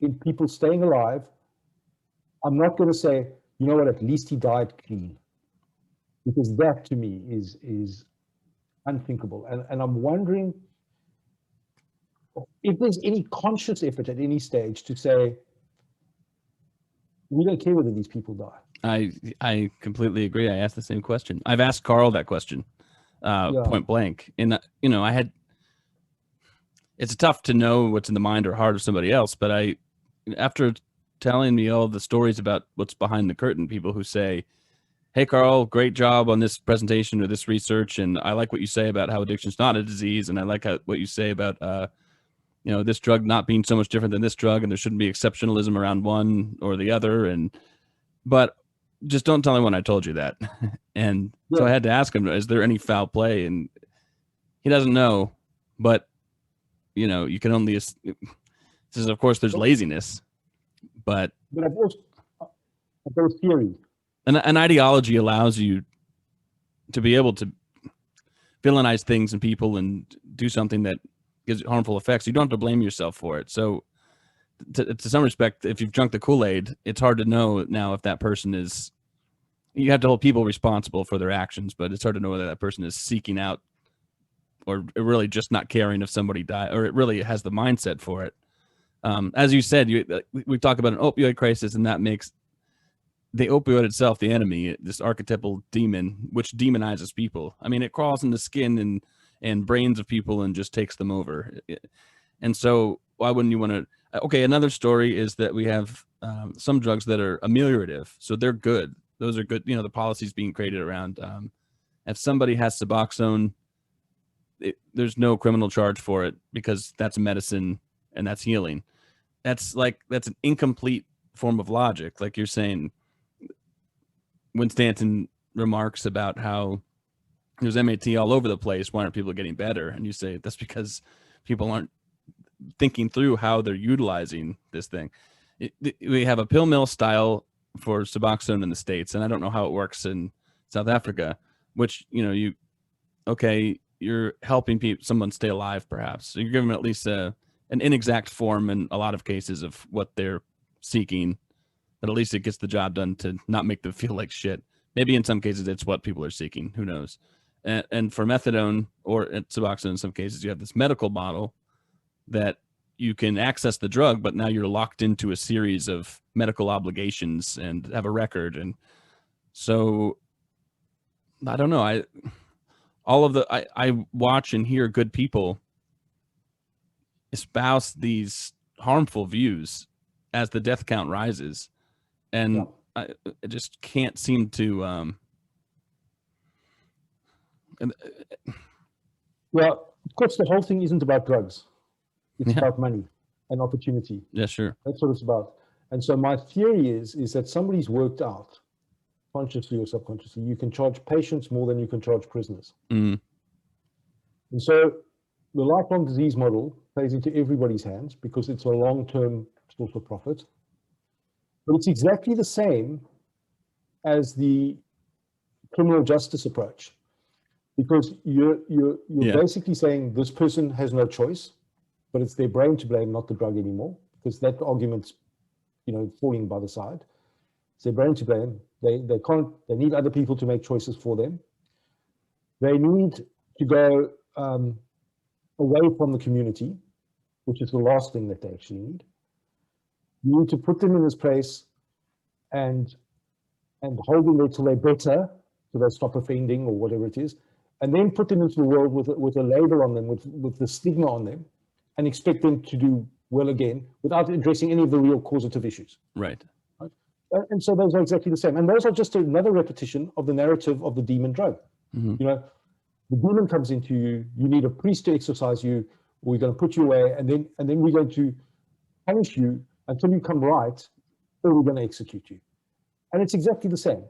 in people staying alive. I'm not going to say, you know what, at least he died clean, because that to me is unthinkable. And I'm wondering if there's any conscious effort at any stage to say, we don't care whether these people die. I completely agree. I asked the same question. I've asked Carl that question, point blank. And, it's tough to know what's in the mind or heart of somebody else, but after telling me all the stories about what's behind the curtain, people who say, hey, Carl, great job on this presentation or this research. And I like what you say about how addiction's not a disease. And I like what you say about, this drug not being so much different than this drug, and there shouldn't be exceptionalism around one or the other. But just don't tell anyone I told you that. And so I had to ask him, is there any foul play? And he doesn't know, but you can only, this is, of course, there's laziness, but I've got a theory. An ideology allows you to be able to villainize things and people and do something that gives harmful effects. You don't have to blame yourself for it. So to some respect, if you've drunk the Kool-Aid, it's hard to know now if that person is, you have to hold people responsible for their actions, but it's hard to know whether that person is seeking out or really just not caring if somebody died, or it really has the mindset for it. As you said, we talk about an opioid crisis, and that makes the opioid itself the enemy, this archetypal demon, which demonizes people. I mean, it crawls in the skin and brains of people and just takes them over. And so why wouldn't you want to? Okay, another story is that we have some drugs that are ameliorative. So they're good. Those are good. The policies being created around if somebody has Suboxone, there's no criminal charge for it because that's medicine and that's healing. That's an incomplete form of logic. Like you're saying, when Stanton remarks about how there's MAT all over the place, why aren't people getting better? And you say that's because people aren't thinking through how they're utilizing this thing. We have a pill mill style for Suboxone in the States, and I don't know how it works in South Africa, which, you're helping someone stay alive, perhaps. So you're giving them at least an inexact form in a lot of cases of what they're seeking, but at least it gets the job done to not make them feel like shit. Maybe in some cases it's what people are seeking. Who knows? And for methadone or Suboxone, in some cases, you have this medical model that you can access the drug, but now you're locked into a series of medical obligations and have a record. And so I don't know. I watch and hear good people espouse these harmful views as the death count rises. And I just can't seem to. Well, of course, the whole thing isn't about drugs. It's about money and opportunity. Yeah, sure. That's what it's about. And so my theory is that somebody's worked out, consciously or subconsciously, you can charge patients more than you can charge prisoners. Mm. And so the lifelong disease model plays into everybody's hands because it's a long-term source of profit. But it's exactly the same as the criminal justice approach, because you're basically saying this person has no choice, but it's their brain to blame, not the drug anymore, because that argument's falling by the side. It's their brain to blame. They need other people to make choices for them. They need to go away from the community, which is the last thing that they actually need. You need to put them in this place and hold them there till they're better, so they stop offending or whatever it is, and then put them into the world with a label on them, with the stigma on them, and expect them to do well again without addressing any of the real causative issues. Right. And so those are exactly the same. And those are just another repetition of the narrative of the demon drug. Mm-hmm. The demon comes into you, you need a priest to exorcise you, or we're going to put you away, and then we're going to punish you until you come right, or we're going to execute you. And it's exactly the same.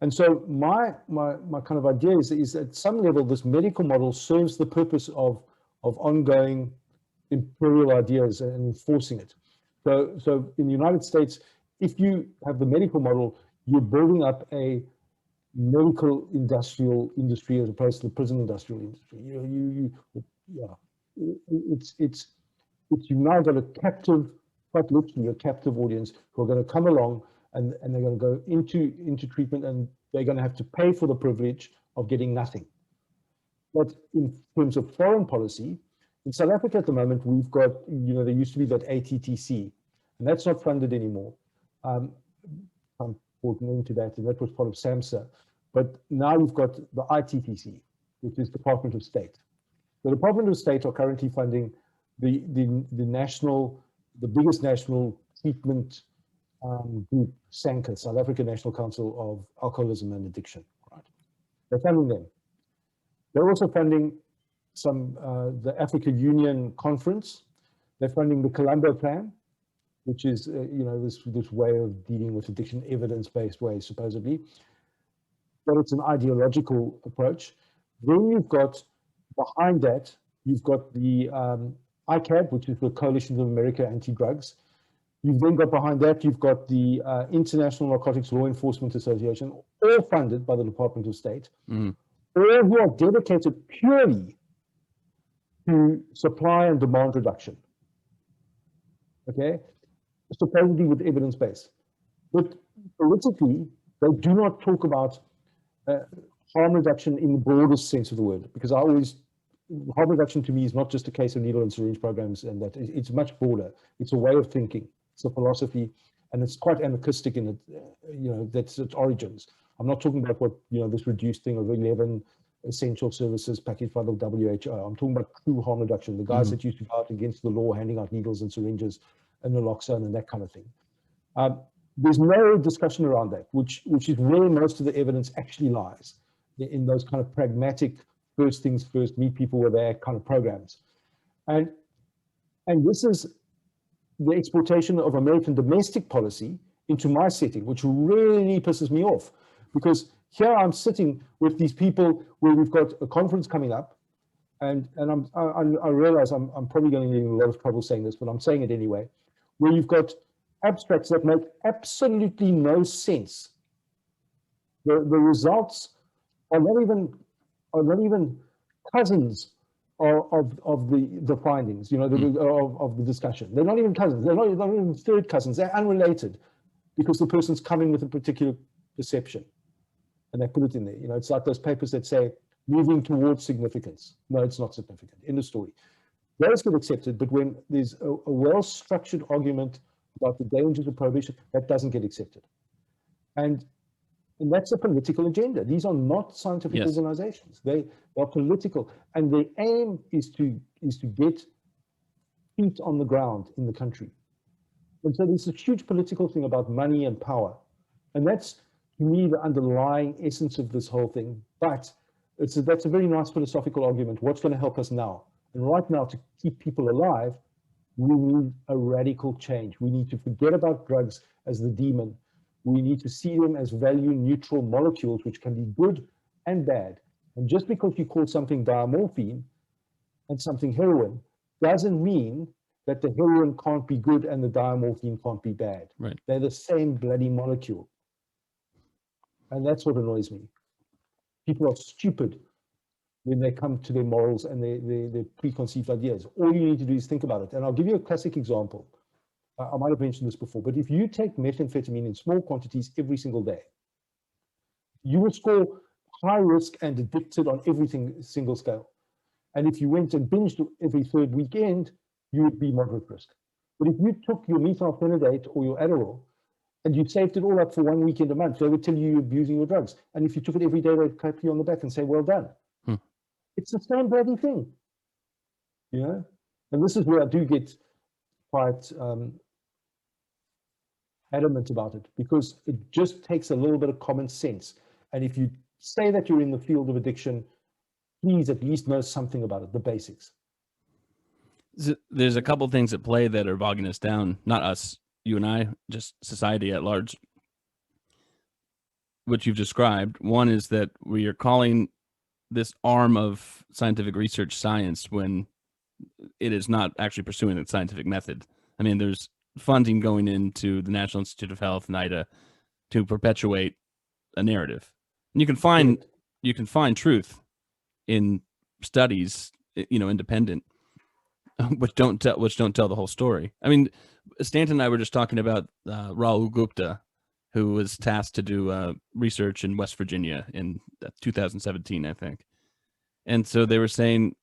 And so my kind of idea is at some level, this medical model serves the purpose of ongoing imperial ideas and enforcing it. So in the United States, if you have the medical model, you're building up a medical industrial industry as opposed to the prison industrial industry. You've now got a captive, quite literally a captive audience who are going to come along and they're going to go into treatment, and they're going to have to pay for the privilege of getting nothing. But in terms of foreign policy, in South Africa at the moment, we've got, there used to be that ATTC, and that's not funded anymore. I'm reporting into that, and that was part of SAMHSA. But now you've got the ITTC, which is Department of State. The Department of State are currently funding the biggest national treatment group, SANCA, South African National Council of Alcoholism and Addiction. Right? They're funding them. They're also funding the Africa Union Conference. They're funding the Colombo Plan, which is this way of dealing with addiction, evidence-based way, supposedly. But it's an ideological approach. Then you've got, behind that, you've got the ICAD, which is the Coalition of America Anti-Drugs. You've then got behind that, you've got the International Narcotics Law Enforcement Association, all funded by the Department of State, all who are dedicated purely to supply and demand reduction. Okay, supposedly with evidence base. But politically, they do not talk about harm reduction in the broadest sense of the word, because harm reduction to me is not just a case of needle and syringe programs, and that it's much broader. It's a way of thinking, it's a philosophy, and it's quite anarchistic in it, that's its origins. I'm not talking about what, this reduced thing of 11 essential services packaged by the WHO. I'm talking about true harm reduction, the guys that used to go out against the law, handing out needles and syringes and naloxone and that kind of thing. There's no discussion around that, which is where most of the evidence actually lies, in those kind of pragmatic, first things first, meet people where they're kind of programs. And this is the exportation of American domestic policy into my setting, which really pisses me off, because here I'm sitting with these people where we've got a conference coming up, and I realize I'm probably going to get in a lot of trouble saying this, but I'm saying it anyway, where you've got abstracts that make absolutely no sense. The results are not even cousins of the findings, of the discussion. They're not even cousins. They're not even third cousins. They're unrelated, because the person's coming with a particular perception, and they put it in there. It's like those papers that say moving towards significance. No, it's not significant. End of story. Those get accepted, but when there's a well-structured argument about the dangers of prohibition, that doesn't get accepted. And that's a political agenda. These are not scientific organizations. They are political, and their aim is to get feet on the ground in the country. And so there's a huge political thing about money and power, and that's, to me, the underlying essence of this whole thing. But that's a very nice philosophical argument. What's going to help us now? And right now, to keep people alive, we need a radical change. We need to forget about drugs as the demon. We need to see them as value-neutral molecules, which can be good and bad. And just because you call something diamorphine and something heroin, doesn't mean that the heroin can't be good and the diamorphine can't be bad. Right. They're the same bloody molecule. And that's what annoys me. People are stupid when they come to their morals and their preconceived ideas. All you need to do is think about it. And I'll give you a classic example. I might have mentioned this before, but if you take methamphetamine in small quantities every single day, you will score high risk and addicted on every single scale. And if you went and binged every third weekend, you would be moderate risk. But if you took your methylphenidate or your Adderall and you saved it all up for 1 weekend a month, they would tell you you're abusing your drugs. And if you took it every day, they'd clap you on the back and say, well done. It's the same bloody thing, And this is where I do get quite adamant about it, because it just takes a little bit of common sense. And if you say that you're in the field of addiction, please at least know something about it, the basics. There's a couple things at play that are bogging us down, not us, you and I, just society at large, which you've described. One is that we are calling this arm of scientific research science when it is not actually pursuing the scientific method. I mean, there's funding going into the National Institute of Health, NIDA, to perpetuate a narrative. And you can find truth in studies, independent, which don't tell the whole story. I mean, Stanton and I were just talking about Rahul Gupta, who was tasked to do research in West Virginia in 2017, I think. And so they were saying,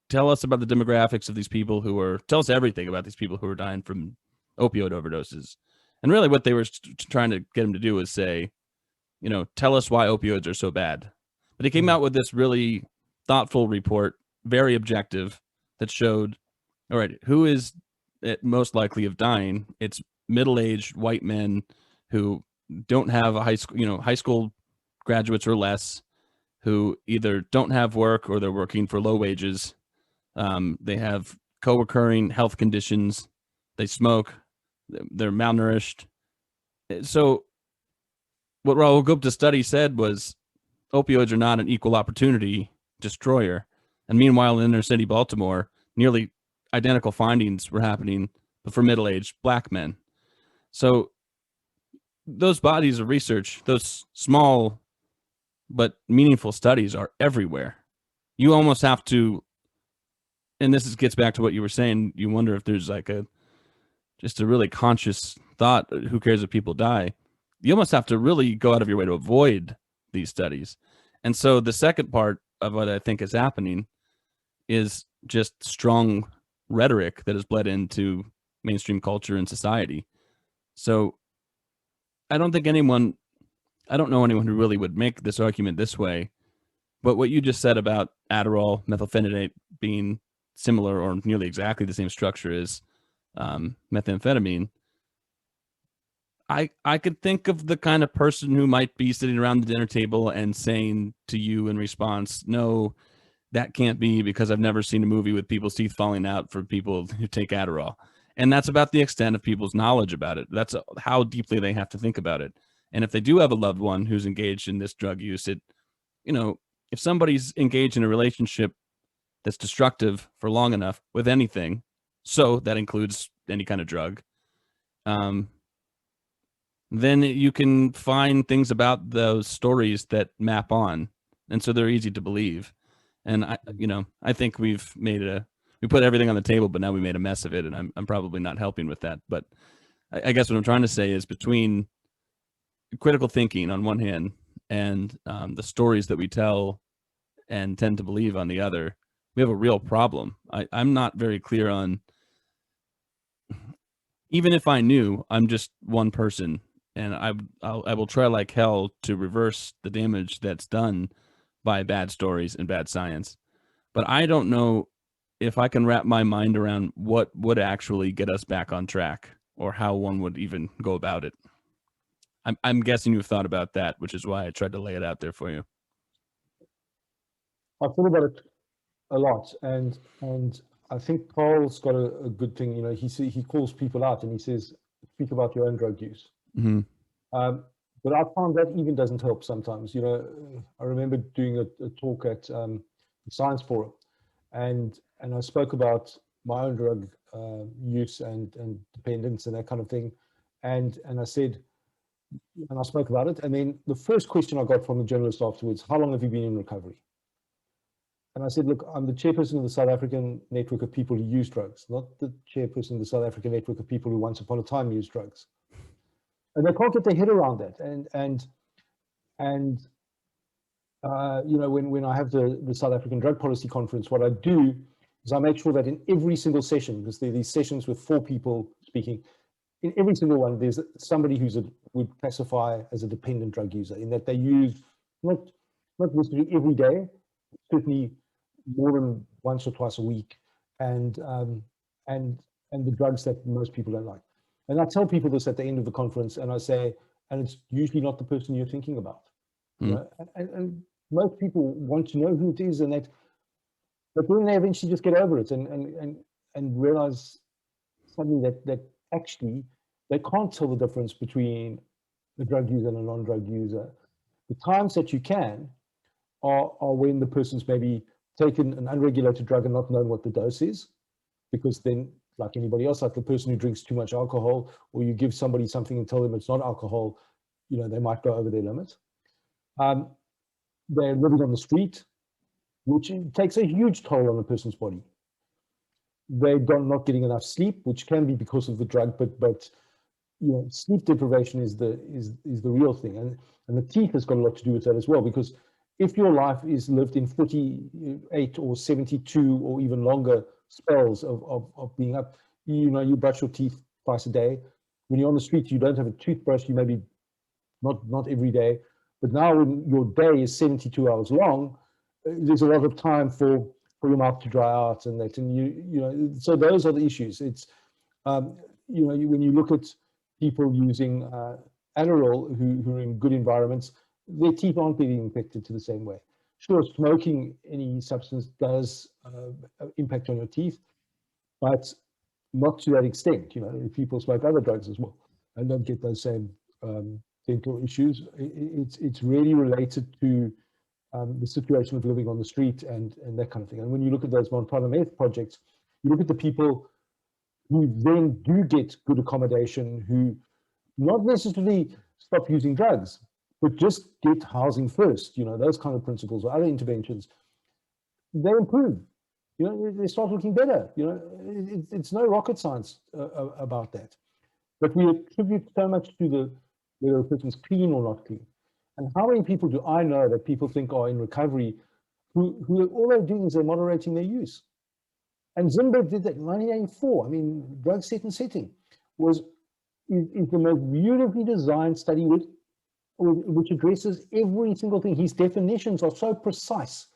tell us about the demographics of these people tell us everything about these people who are dying from opioid overdoses. And really what they were trying to get him to do was say, tell us why opioids are so bad. But he came out with this really thoughtful report, very objective, that showed, all right, who is most likely of dying? It's middle-aged white men who don't have a high school graduates or less, who either don't have work or they're working for low wages. They have co-occurring health conditions. They smoke. They're malnourished. So what Rahul Gupta's study said was opioids are not an equal opportunity destroyer. And meanwhile, in inner city Baltimore, nearly identical findings were happening, but for middle-aged black men. So those bodies of research, those small but meaningful studies are everywhere. You almost have to, and gets back to what you were saying, you wonder if there's like just a really conscious thought, who cares if people die? You almost have to really go out of your way to avoid these studies. And so the second part of what I think is happening is just strong rhetoric that has bled into mainstream culture and society. So I don't know anyone who really would make this argument this way, but what you just said about Adderall, methylphenidate being similar or nearly exactly the same structure as methamphetamine, I could think of the kind of person who might be sitting around the dinner table and saying to you in response, no, that can't be, because I've never seen a movie with people's teeth falling out for people who take Adderall. And that's about the extent of people's knowledge about it. That's how deeply they have to think about it. And if they do have a loved one who's engaged in this drug use, if somebody's engaged in a relationship that's destructive for long enough with anything, so that includes any kind of drug, then you can find things about those stories that map on. And so they're easy to believe. And I think we put everything on the table, but now we made a mess of it. And I'm probably not helping with that. But I guess what I'm trying to say is, between critical thinking on one hand and the stories that we tell and tend to believe on the other, we have a real problem. I'm not very clear on, even if I knew, I'm just one person, and I will try like hell to reverse the damage that's done by bad stories and bad science. But I don't know if I can wrap my mind around what would actually get us back on track, or how one would even go about it. I'm guessing you've thought about that, which is why I tried to lay it out there for you. I've thought about it a lot, and I think Carl's got a good thing. He calls people out and he says, speak about your own drug use. Mm-hmm. But I found that even doesn't help sometimes. I remember doing a talk at the Science Forum, and I spoke about my own drug use and dependence and that kind of thing, and I said, and I spoke about it, and then the first question I got from the journalist afterwards: how long have you been in recovery? And I said, look, I'm the chairperson of the South African network of people who use drugs, not the chairperson of the South African network of people who once upon a time used drugs. And they can't get their head around that. When I have the South African Drug Policy Conference, what I do is I make sure that in every single session, because there are these sessions with 4 people speaking, in every single one, there's somebody would classify as a dependent drug user, in that they use not necessarily every day, certainly more than once or twice a week, and the drugs that most people don't like. And I tell people this at the end of the conference, and I say, and it's usually not the person you're thinking about. And most people want to know who it is, but then they eventually just get over it and realize suddenly that actually they can't tell the difference between a drug user and a non-drug user. The times that you can are when the person's maybe taken an unregulated drug and not known what the dose is, because then, like anybody else, like the person who drinks too much alcohol, or you give somebody something and tell them it's not alcohol, they might go over their limit. They're living on the street, which takes a huge toll on a person's body. They're not getting enough sleep, which can be because of the drug, but sleep deprivation is the real thing, and the teeth has got a lot to do with that as well, because if your life is lived in 48 or 72 or even longer spells of being up, you brush your teeth twice a day. When you're on the street, you don't have a toothbrush, you maybe not every day. But now when your day is 72 hours long, there's a lot of time for your mouth to dry out and that. And so those are the issues. It's when you look at people using Adderall who are in good environments, their teeth aren't getting infected to the same way. Sure, smoking any substance does impact on your teeth, but not to that extent. You know, if people smoke other drugs as well and don't get those same dental issues, it's really related to the situation of living on the street and that kind of thing. And when you look at those Mount Parliament projects, you look at the people who then do get good accommodation, who not necessarily stop using drugs, but just get housing first, you know, those kind of principles or other interventions, they improve. You know, they start looking better. You know, it's no rocket science about that. But we attribute so much to whether a person's clean or not clean. And how many people do I know that people think are in recovery who all they're doing is they're moderating their use? And Zimberg did that in 1984. I mean, drug set and setting is the most beautifully designed study which addresses every single thing. His definitions are so precise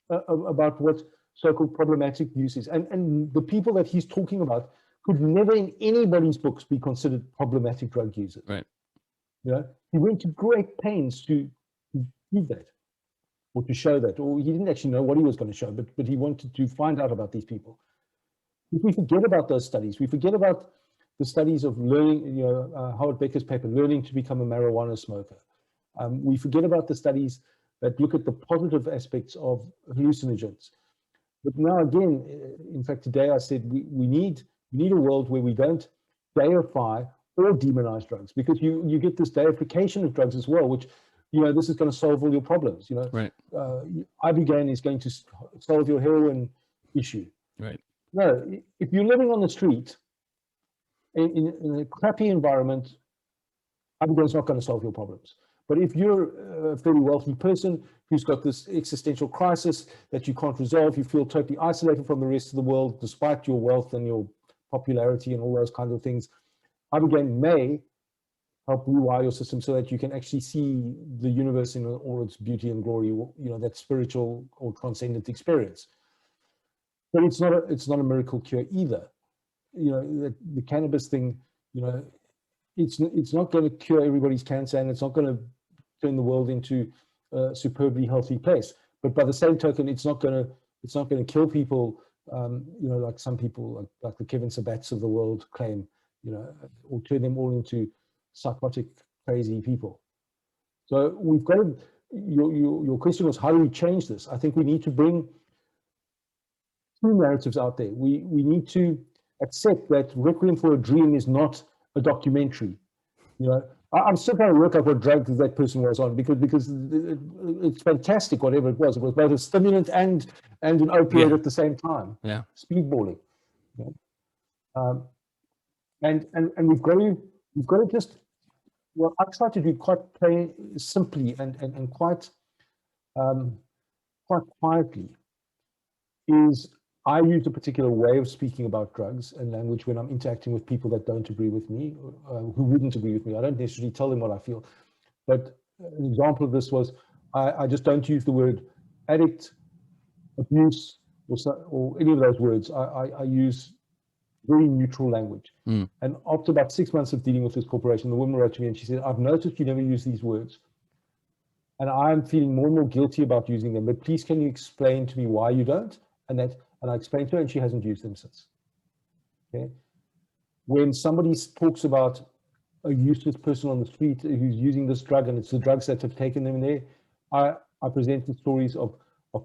about what so-called problematic use is. And the people that he's talking about could never in anybody's books be considered problematic drug users. Right. You know, he went to great pains to prove that, or to show that, or he didn't actually know what he was going to show, but he wanted to find out about these people. If we forget about those studies, we forget about the studies of learning, you know, Howard Becker's paper, learning to become a marijuana smoker. We forget about the studies that look at the positive aspects of hallucinogens. But now again, in fact, today I said we need a world where we don't deify or demonize drugs, because you get this deification of drugs as well, which, you know, this is going to solve all your problems. You know, right. Ibogaine is going to solve your heroin issue. Right. No, if you're living on the street in a crappy environment, Ibogaine's not going to solve your problems. But if you're a fairly wealthy person who's got this existential crisis that you can't resolve, you feel totally isolated from the rest of the world, despite your wealth and your popularity and all those kinds of things, Ibogaine may help rewire your system so that you can actually see the universe in all its beauty and glory, you know, that spiritual or transcendent experience. But it's not a miracle cure either. You know, the cannabis thing, you know, it's not going to cure everybody's cancer, and it's not going to turn the world into a superbly healthy place. But by the same token, it's not going to kill people, you know, like some people, like the Kevin Sabats of the world claim, you know, or turn them all into psychotic, crazy people. So we've got to. Your question was, how do we change this? I think we need to bring two narratives out there. We need to accept that Requiem for a Dream is not a documentary. You know, I'm still trying to work out what drug that person was on, because it's fantastic, whatever it was. It was both a stimulant and an opioid at the same time. Yeah. Speedballing. You know? And we've got to just, well, I try to do quite plain, simply and quite quietly, is I use a particular way of speaking about drugs and language when I'm interacting with people that don't agree with me, who wouldn't agree with me. I don't necessarily tell them what I feel. But an example of this was, I just don't use the word addict, abuse, or any of those words. I use very neutral language. And after about 6 months of dealing with this corporation, the woman wrote to me and she said, I've noticed you never use these words, and I'm feeling more and more guilty about using them, but please can you explain to me why you don't? And I explained to her, and she hasn't used them since. Okay. When somebody talks about a useless person on the street who's using this drug, and it's the drugs that have taken them there, I presented stories of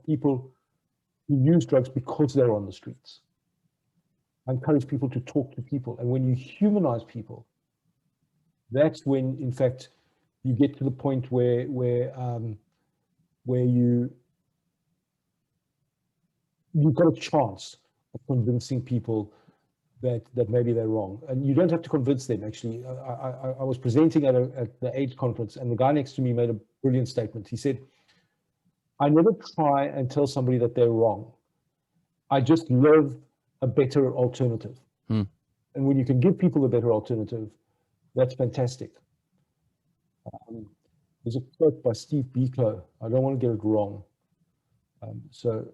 people who use drugs because they're on the streets. I encourage people to talk to people. And when you humanize people, that's when, in fact, you get to the point where you've got a chance of convincing people that maybe they're wrong. And you don't have to convince them, actually. I was presenting at the AIDS conference, and the guy next to me made a brilliant statement. He said, I never try and tell somebody that they're wrong. I just live a better alternative. And when you can give people a better alternative, that's fantastic. There's a quote by Steve Biko. I don't want to get it wrong. So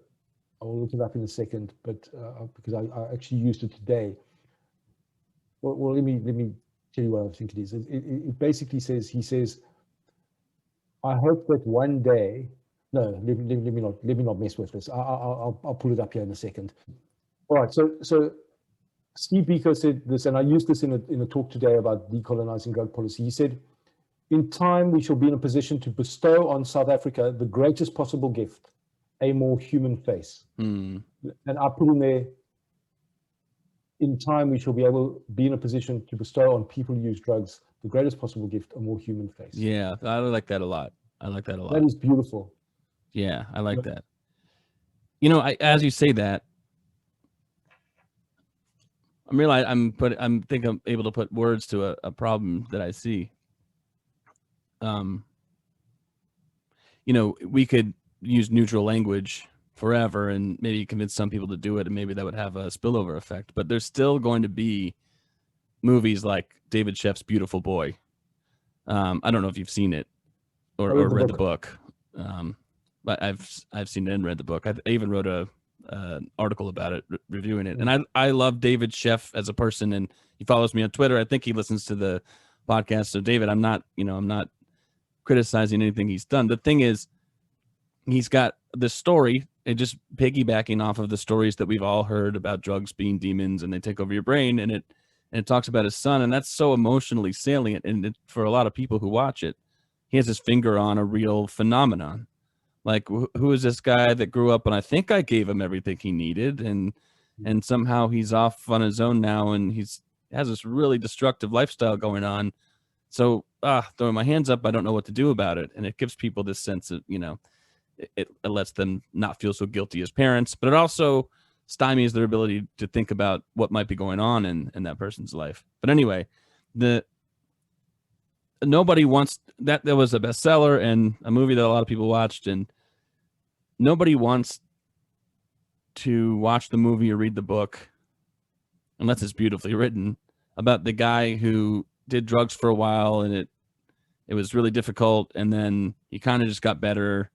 I'll look it up in a second, but because I actually used it today. Well, let me tell you what I think it is. It basically says, he says, I hope that one day, no, let me not mess with this. I'll pull it up here in a second. All right, so Steve Biko said this, and I used this in a talk today about decolonizing drug policy. He said, in time, we shall be in a position to bestow on South Africa the greatest possible gift, a more human face. And I put in there, in time, we shall be in a position to bestow on people who use drugs the greatest possible gift, a more human face. Yeah, I like that a lot. I like that a lot. That is beautiful. Yeah, I like that. You know, as you say that, I think I'm able to put words to a problem that I see. You know, we could use neutral language forever and maybe convince some people to do it, and maybe that would have a spillover effect. But there's still going to be movies like David Sheff's Beautiful Boy. I don't know if you've seen it or read the book. But I've seen it and read the book. I even wrote a article about it, reviewing it. And I love David Sheff as a person, and he follows me on Twitter. I think he listens to the podcast. So David, I'm not criticizing anything he's done. The thing is, he's got this story and just piggybacking off of the stories that we've all heard about drugs being demons and they take over your brain, and it talks about his son, and that's so emotionally salient. And for a lot of people who watch it, he has his finger on a real phenomenon. Like, who is this guy that grew up and I think I gave him everything he needed, and somehow he's off on his own now, and has this really destructive lifestyle going on. So throwing my hands up, I don't know what to do about it. And it gives people this sense of, it lets them not feel so guilty as parents, but it also stymies their ability to think about what might be going on in that person's life. But anyway, nobody wants that. There was a bestseller and a movie that a lot of people watched, and nobody wants to watch the movie or read the book unless it's beautifully written about the guy who did drugs for a while and it was really difficult, and then he kind of just got better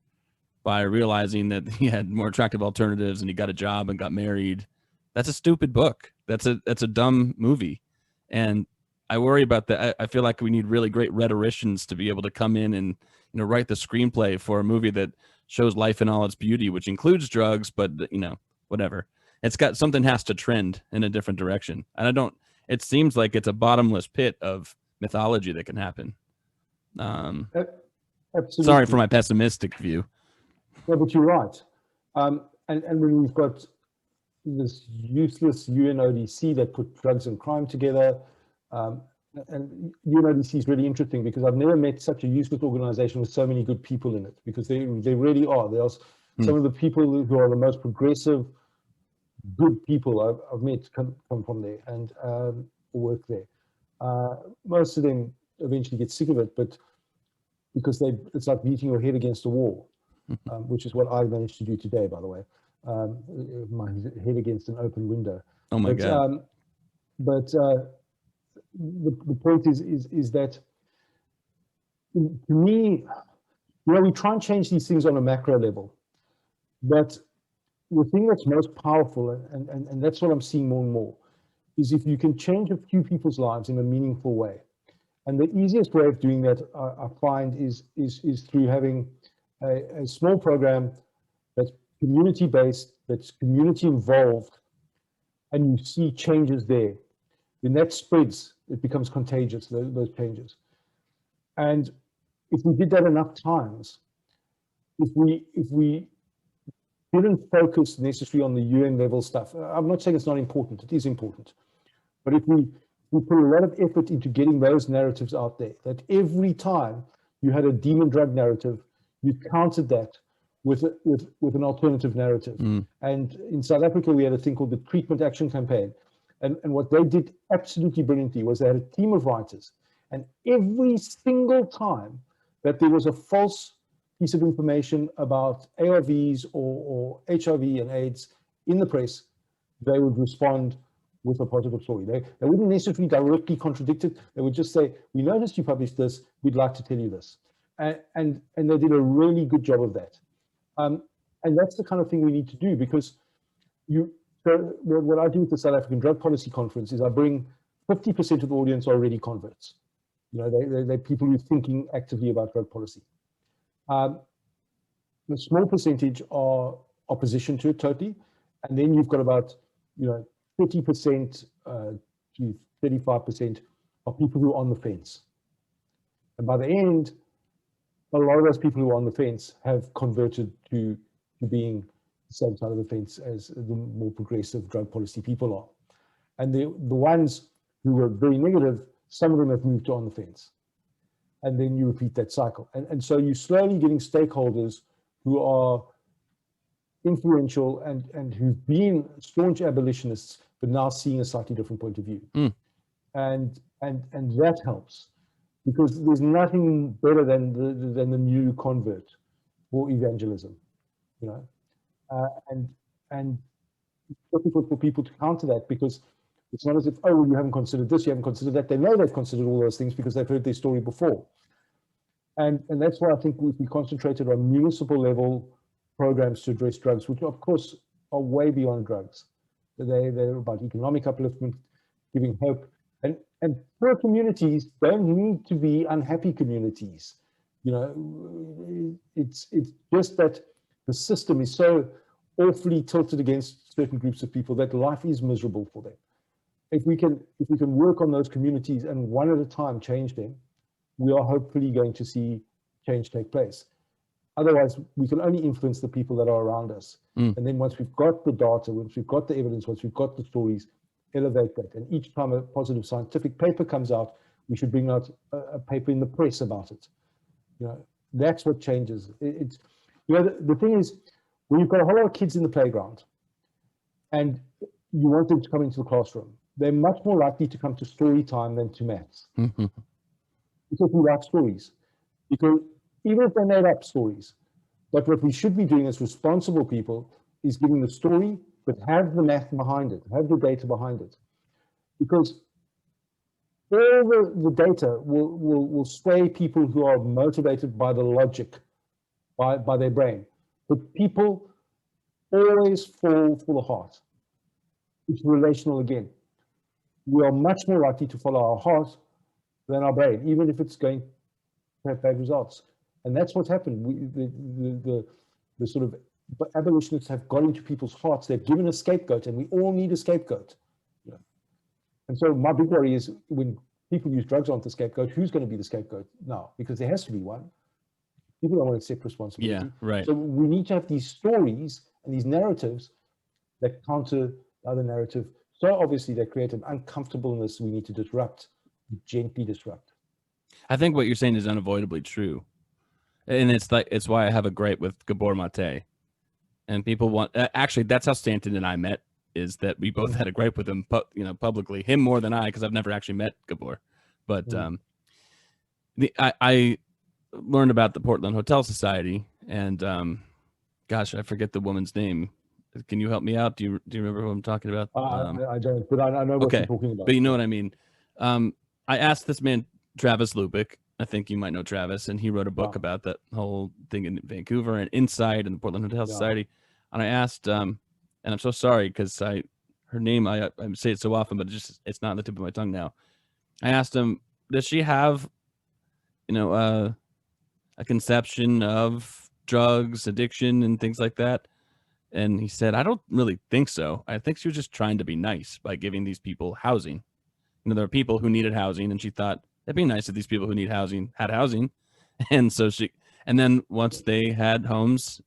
by realizing that he had more attractive alternatives, and he got a job and got married. That's a stupid book. That's a dumb movie. And I worry about that. I feel like we need really great rhetoricians to be able to come in and write the screenplay for a movie that shows life in all its beauty, which includes drugs, but whatever. It's got something has to trend in a different direction. And it seems like it's a bottomless pit of mythology that can happen. Absolutely. Sorry for my pessimistic view. No, but you're right. And when we've got this useless UNODC that put drugs and crime together, and UNODC is really interesting because I've never met such a useless organization with so many good people in it, because they really are. They are some of the people who are the most progressive, good people I've met come from there and work there. Most of them eventually get sick of it, but because it's like beating your head against a wall, which is what I managed to do today, by the way. My head against an open window. Oh my God. But the point is that, to me, we try and change these things on a macro level, but the thing that's most powerful, and that's what I'm seeing more and more, is if you can change a few people's lives in a meaningful way. And the easiest way of doing that, I find, is through having a small program that's community-based, that's community-involved, and you see changes there. When that spreads, it becomes contagious, those changes. And if we did that enough times, if we didn't focus necessarily on the UN level stuff, I'm not saying it's not important, it is important. But if we put a lot of effort into getting those narratives out there, that every time you had a demon drug narrative, you countered that with an alternative narrative. And in South Africa, we had a thing called the Treatment Action Campaign. And what they did absolutely brilliantly was they had a team of writers. And every single time that there was a false piece of information about ARVs or HIV and AIDS in the press, they would respond with a positive story. They wouldn't necessarily directly contradict it. They would just say, we noticed you published this, we'd like to tell you this. And they did a really good job of that. And that's the kind of thing we need to do, because so what I do with the South African Drug Policy Conference is I bring 50% of the audience are already converts. You know, they're people who are thinking actively about drug policy. The small percentage are opposition to it totally. And then you've got about, 30% to 35% of people who are on the fence. And by the end, a lot of those people who are on the fence have converted to being the same side of the fence as the more progressive drug policy people are. And the ones who were very negative, some of them have moved to on the fence. And then you repeat that cycle. And so you're slowly getting stakeholders who are influential and who've been staunch abolitionists, but now seeing a slightly different point of view. And that helps, because there's nothing better than the new convert for evangelism, you know. And it's difficult for people to counter that, because it's not as if, oh, well, you haven't considered this, you haven't considered that. They know they've considered all those things because they've heard their story before. And that's why I think we concentrated on municipal level programs to address drugs, which of course are way beyond drugs. They're about economic upliftment, giving hope. And poor communities don't need to be unhappy communities. You know, it's just that the system is so awfully tilted against certain groups of people that life is miserable for them. If we can work on those communities and one at a time change them, we are hopefully going to see change take place. Otherwise, we can only influence the people that are around us. And then once we've got the data, once we've got the evidence, once we've got the stories, elevate that. And each time a positive scientific paper comes out, we should bring out a paper in the press about it. You know, that's what changes. It's, you know, the thing is, when you've got a whole lot of kids in the playground and you want them to come into the classroom, they're much more likely to come to story time than to maths. Because we like stories. Because even if they made up stories, but what we should be doing as responsible people is giving the story, but have the math behind it, have the data behind it. Because all the data will sway people who are motivated by the logic, by their brain. But people always fall for the heart. It's relational again. We are much more likely to follow our heart than our brain, even if it's going to have bad results. And that's what's happened. The sort of abolitionists have got into people's hearts. They've given a scapegoat, and we all need a scapegoat. You know? And so my big worry is when people use drugs on the scapegoat, who's going to be the scapegoat now? Because there has to be one. People don't want to accept responsibility. Yeah, right. So we need to have these stories and these narratives that counter the other narrative. So obviously they create an uncomfortableness we need to disrupt, gently disrupt. I think what you're saying is unavoidably true. And it's why I have a gripe with Gabor Mate. And people want, actually, that's how Stanton and I met, is that we both had a gripe with him, publicly. Him more than I, because I've never actually met Gabor. But I learned about the Portland Hotel Society, and gosh, I forget the woman's name. Can you help me out? Do you remember who I'm talking about? I don't, but I know what you're talking about. But you know what I mean. I asked this man, Travis Lupick. I think you might know Travis, and he wrote a book about that whole thing in Vancouver and Inside and the Portland Hotel Society. And I asked, and I'm so sorry because her name, I say it so often, but it's not on the tip of my tongue now. I asked him, does she have, a conception of drugs, addiction, and things like that? And he said, I don't really think so. I think she was just trying to be nice by giving these people housing. There are people who needed housing, and she thought it'd be nice if these people who need housing had housing. And so and then once they had homes,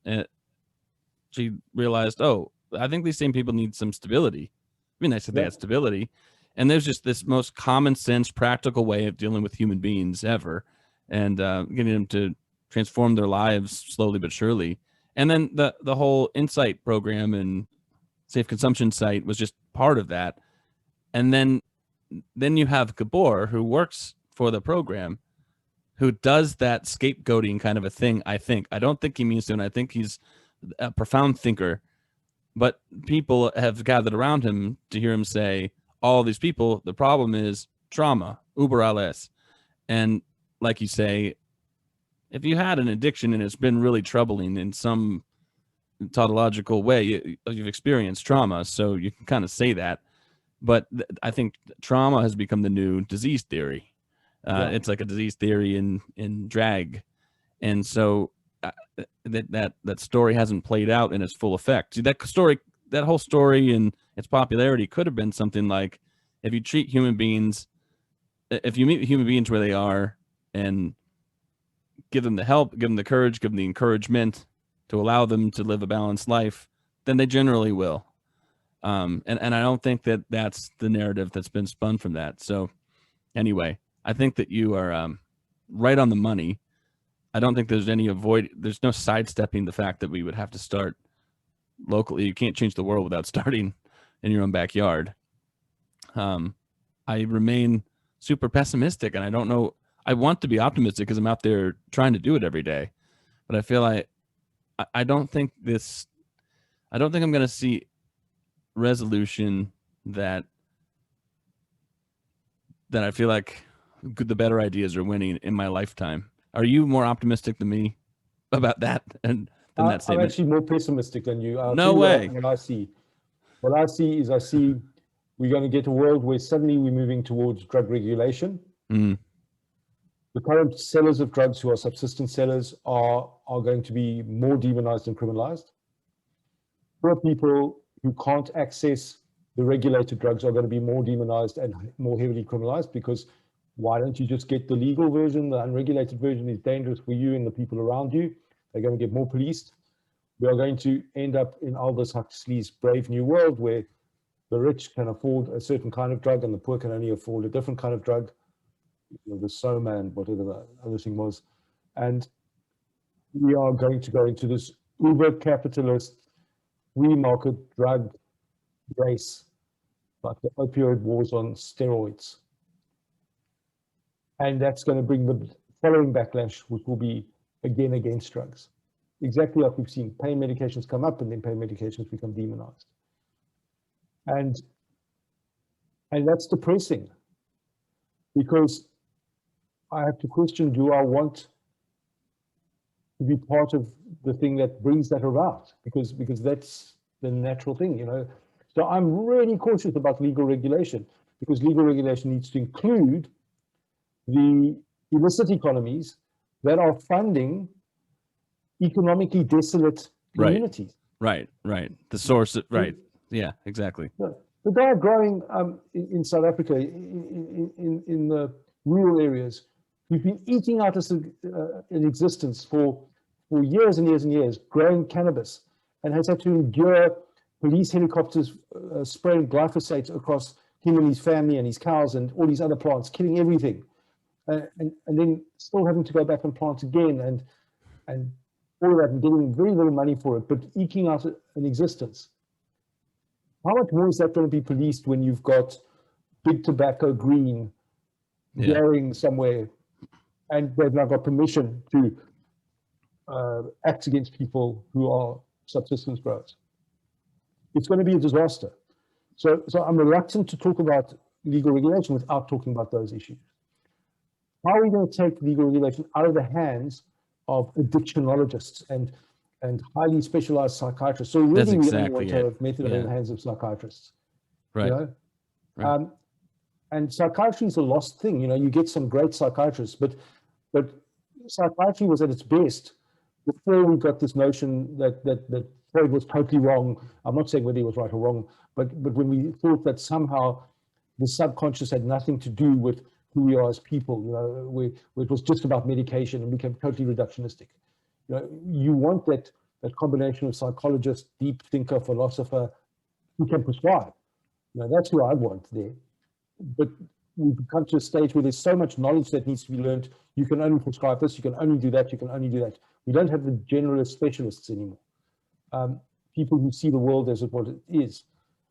she realized, oh, I think these same people need some stability. It'd be nice if they had stability. And there's just this most common sense, practical way of dealing with human beings ever, and getting them to transform their lives slowly but surely. And then the whole Insight program and Safe Consumption site was just part of that. And then you have Gabor, who works for the program, who does that scapegoating kind of a thing. I don't think he means to, and I think he's a profound thinker, but people have gathered around him to hear him say, all these people, the problem is trauma, uber alles. And like you say, if you had an addiction and it's been really troubling in some tautological way, you've experienced trauma, so you can kind of say that. But I think trauma has become the new disease theory. Yeah. It's like a disease theory in drag, and so that story hasn't played out in its full effect. See, that whole story and its popularity could have been something like, if you treat human beings, if you meet human beings where they are and give them the help, give them the courage, give them the encouragement to allow them to live a balanced life, then they generally will. And I don't think that that's the narrative that's been spun from that. So anyway, I think that you are right on the money. I don't think there's there's no sidestepping the fact that we would have to start locally. You can't change the world without starting in your own backyard. I remain super pessimistic, and I don't know. I want to be optimistic because I'm out there trying to do it every day, but I feel I don't think I'm going to see resolution that I feel like the better ideas are winning in my lifetime. Are you more optimistic than me about that and than that statement? I'm actually more pessimistic than you. I'll No tell you way. What I see. What I see is we're going to get a world where suddenly we're moving towards drug regulation. Mm. The current sellers of drugs who are subsistence sellers are going to be more demonized and criminalized. Poor people who can't access the regulated drugs are going to be more demonized and more heavily criminalized, because why don't you just get the legal version? The unregulated version is dangerous for you and the people around you. They're going to get more policed. We are going to end up in Aldous Huxley's Brave New World, where the rich can afford a certain kind of drug and the poor can only afford a different kind of drug, the Soma and whatever the other thing was. And we are going to go into this uber capitalist free market drug race, like the opioid wars on steroids. And that's going to bring the following backlash, which will be again against drugs. Exactly like we've seen pain medications come up and then pain medications become demonized. And that's depressing, because I have to question, do I want to be part of the thing that brings that about? Because that's the natural thing, you know. So I'm really cautious about legal regulation, because legal regulation needs to include the illicit economies that are funding economically desolate communities. Right. The source, right. Yeah, exactly. The guy growing in South Africa, in the rural areas, who's been eating out an existence for years and years and years, growing cannabis, and has had to endure police helicopters spraying glyphosate across him and his family and his cows and all these other plants, killing everything, and then still having to go back and plant again, and all of that, and getting very little money for it, but eking out an existence. How much more is that going to be policed when you've got Big Tobacco Green going somewhere, and they've now got permission to act against people who are subsistence growers? It's going to be a disaster. So I'm reluctant to talk about legal regulation without talking about those issues. How are we going to take legal regulation out of the hands of addictionologists and highly specialized psychiatrists? So really, we only want to have methadone in the hands of psychiatrists. Right. You know? And psychiatry is a lost thing. You know, you get some great psychiatrists, but psychiatry was at its best before we got this notion that Freud was totally wrong. I'm not saying whether he was right or wrong, but when we thought that somehow the subconscious had nothing to do with who we are as people, you know, where it was just about medication and became totally reductionistic. You know, you want that combination of psychologist, deep thinker, philosopher who can prescribe. You know, that's who I want there. But we've come to a stage where there's so much knowledge that needs to be learned. You can only prescribe this, you can only do that, you can only do that. We don't have the generalist specialists anymore. People who see the world as what it is.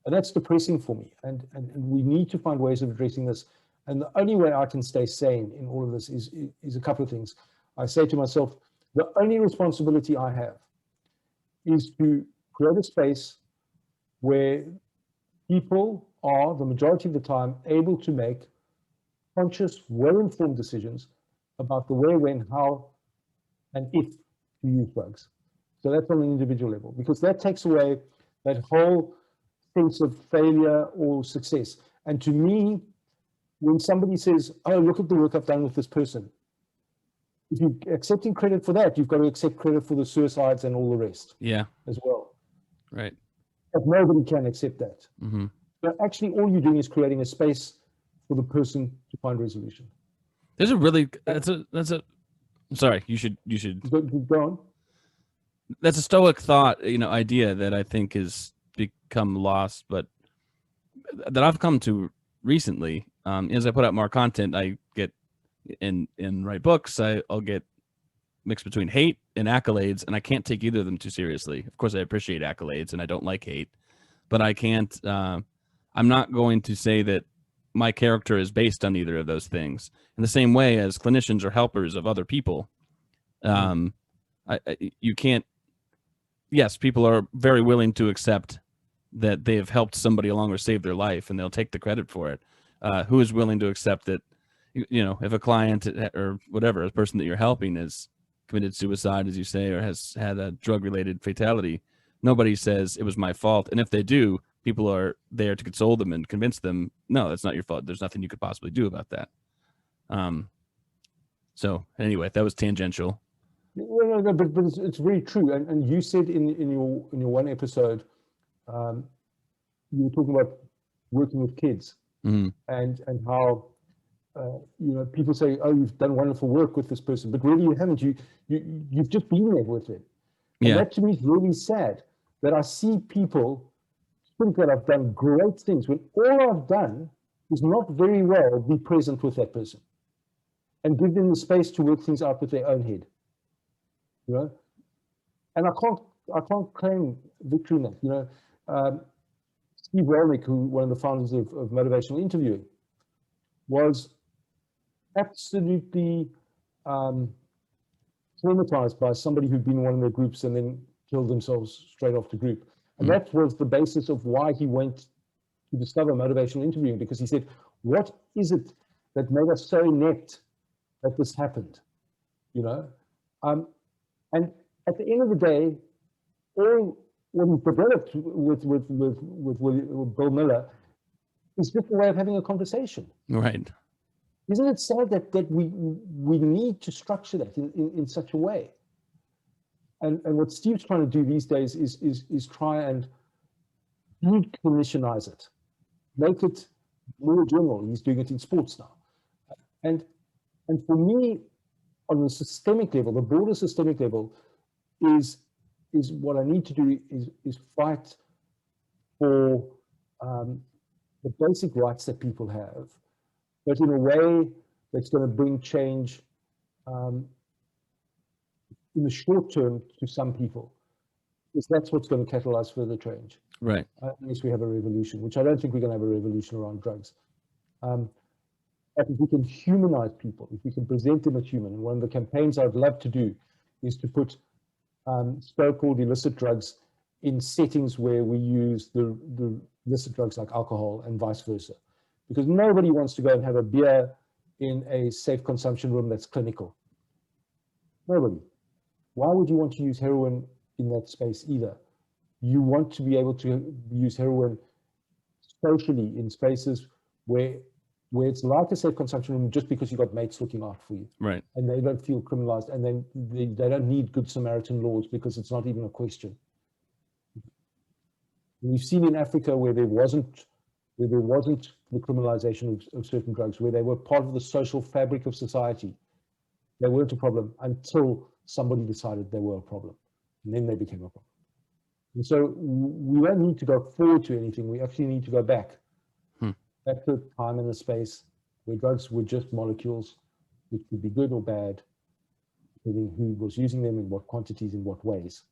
And that's depressing for me. And we need to find ways of addressing this. And the only way I can stay sane in all of this is a couple of things. I say to myself, the only responsibility I have is to create a space where people are, the majority of the time, able to make conscious, well-informed decisions about the where, when, how, and if to use drugs. So that's on an individual level, because that takes away that whole sense of failure or success. And to me, when somebody says, oh, look at the work I've done with this person, if you're accepting credit for that, you've got to accept credit for the suicides and all the rest. Yeah. As well. Right. But nobody can accept that. Mm-hmm. So actually, all you're doing is creating a space for the person to find resolution. There's a really, sorry, you should go on. That's a stoic thought, idea that I think has become lost, but that I've come to recently. As I put out more content, I get and write books, I'll get mixed between hate and accolades, and I can't take either of them too seriously. Of course, I appreciate accolades and I don't like hate, but I can't, I'm not going to say that my character is based on either of those things. In the same way as clinicians are helpers of other people, you can't, yes, people are very willing to accept that they have helped somebody along or saved their life, and they'll take the credit for it. Who is willing to accept that, if a client or whatever, a person that you're helping has committed suicide, as you say, or has had a drug-related fatality, nobody says it was my fault. And if they do, people are there to console them and convince them, no, that's not your fault. There's nothing you could possibly do about that. So anyway, that was tangential. No, but it's very true. And you said in your one episode, you were talking about working with kids, and how people say, oh, you've done wonderful work with this person, but really you haven't. You've just been there with them. And that to me is really sad, that I see people think that I've done great things when all I've done is not very well be present with that person and give them the space to work things out with their own head. And I can't claim victory in that. Steve Wellnick, one of the founders of motivational interviewing, was absolutely traumatized by somebody who'd been in one of their groups and then killed themselves straight off the group. And that was the basis of why he went to discover motivational interviewing, because he said, what is it that made us so inept that this happened? And at the end of the day, all what we developed with Bill Miller is just a way of having a conversation. Right. Isn't it sad that we need to structure that in such a way? And what Steve's trying to do these days is try and decommissionize it, make it more general. He's doing it in sports now. And for me, on the systemic level, the broader systemic level, is what I need to do is fight for the basic rights that people have, but in a way that's going to bring change in the short term to some people, because that's what's going to catalyze further change. Right. Unless we have a revolution, which I don't think we're going to have a revolution around drugs. But if we can humanize people, if we can present them as human, and one of the campaigns I'd love to do is to put so-called illicit drugs in settings where we use the illicit drugs like alcohol and vice versa. Because nobody wants to go and have a beer in a safe consumption room that's clinical. Nobody. Why would you want to use heroin in that space either? You want to be able to use heroin socially in spaces where it's like a safe consumption room just because you got mates looking out for you. Right. And they don't feel criminalized, and then they don't need Good Samaritan laws because it's not even a question. We've seen in Africa where there wasn't the criminalization of certain drugs, where they were part of the social fabric of society. They weren't a problem until somebody decided they were a problem, and then they became a problem. And so we don't need to go forward to anything. We actually need to go back. Back to the time and the space where drugs were just molecules, which could be good or bad, depending who was using them, in what quantities, in what ways.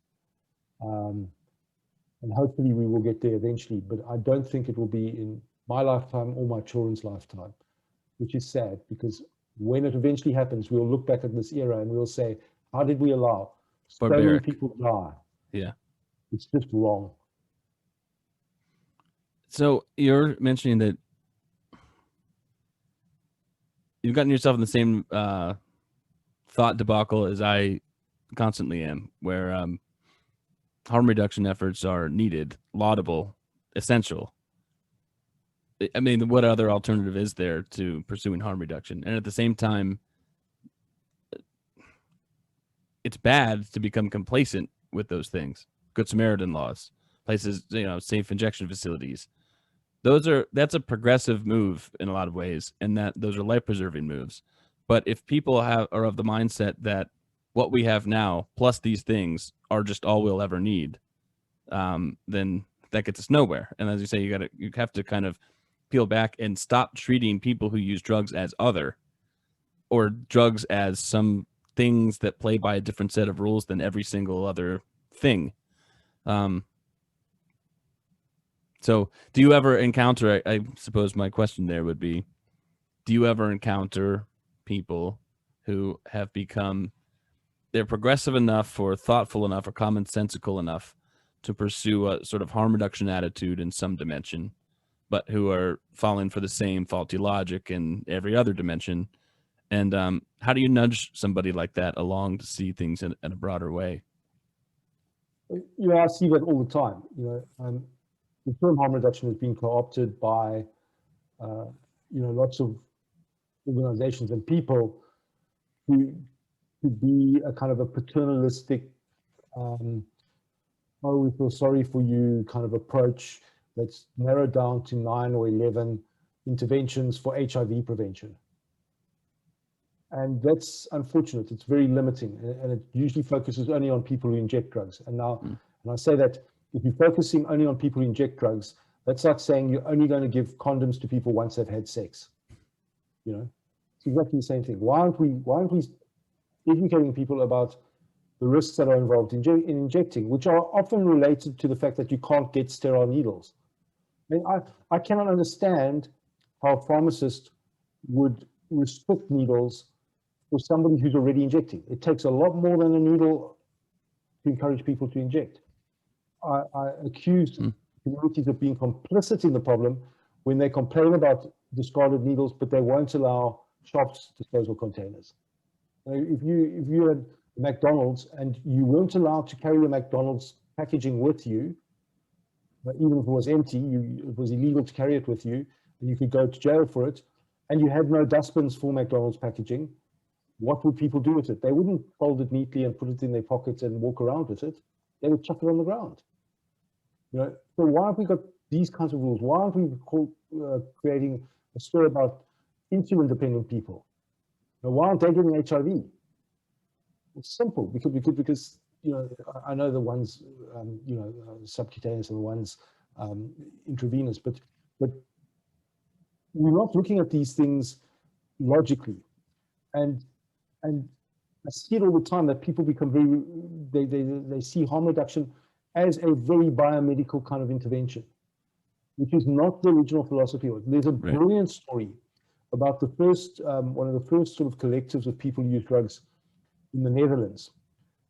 And hopefully we will get there eventually, but I don't think it will be in my lifetime or my children's lifetime, which is sad, because when it eventually happens, we'll look back at this era and we'll say, how did we allow so many people to die? Yeah. It's just wrong. So you're mentioning that you've gotten yourself in the same thought debacle as I constantly am, where harm reduction efforts are needed, laudable, essential. I mean, what other alternative is there to pursuing harm reduction? And at the same time, it's bad to become complacent with those things. Good Samaritan laws, places, safe injection facilities. That's a progressive move in a lot of ways, and those are life preserving moves. But if people are of the mindset that what we have now plus these things are just all we'll ever need, then that gets us nowhere. And as you say, you have to kind of peel back and stop treating people who use drugs as other, or drugs as some things that play by a different set of rules than every single other thing. So do you ever encounter, I suppose my question there would be, do you ever encounter people who have become, they're progressive enough or thoughtful enough or commonsensical enough to pursue a sort of harm reduction attitude in some dimension, but who are falling for the same faulty logic in every other dimension? And how do you nudge somebody like that along to see things in a broader way? I see that all the time. The term harm reduction has been co-opted by, lots of organizations and people who be a kind of a paternalistic, we feel sorry for you kind of approach that's narrowed down to 9 or 11 interventions for HIV prevention. And that's unfortunate. It's very limiting, and it usually focuses only on people who inject drugs. And now, and I say that if you're focusing only on people who inject drugs, that's like saying you're only going to give condoms to people once they've had sex. It's exactly the same thing. Why aren't we educating people about the risks that are involved in injecting, which are often related to the fact that you can't get sterile needles? I mean, I cannot understand how a pharmacist would restrict needles for somebody who's already injecting. It takes a lot more than a needle to encourage people to inject. I accuse communities of being complicit in the problem when they complain about discarded needles, but they won't allow shops disposal containers. If you had McDonald's and you weren't allowed to carry your McDonald's packaging with you, even if it was empty, it was illegal to carry it with you, and you could go to jail for it, and you had no dustbins for McDonald's packaging, what would people do with it? They wouldn't fold it neatly and put it in their pockets and walk around with it. They would chuck it on the ground. So why have we got these kinds of rules? Why aren't we creating a story about insulin-dependent people? Why aren't they getting HIV? It's simple, because I know the ones subcutaneous and the ones intravenous, but we're not looking at these things logically, and I see it all the time that people become they see harm reduction as a very biomedical kind of intervention, which is not the original philosophy. There's a brilliant story about the first one of the first sort of collectives of people who use drugs in the Netherlands,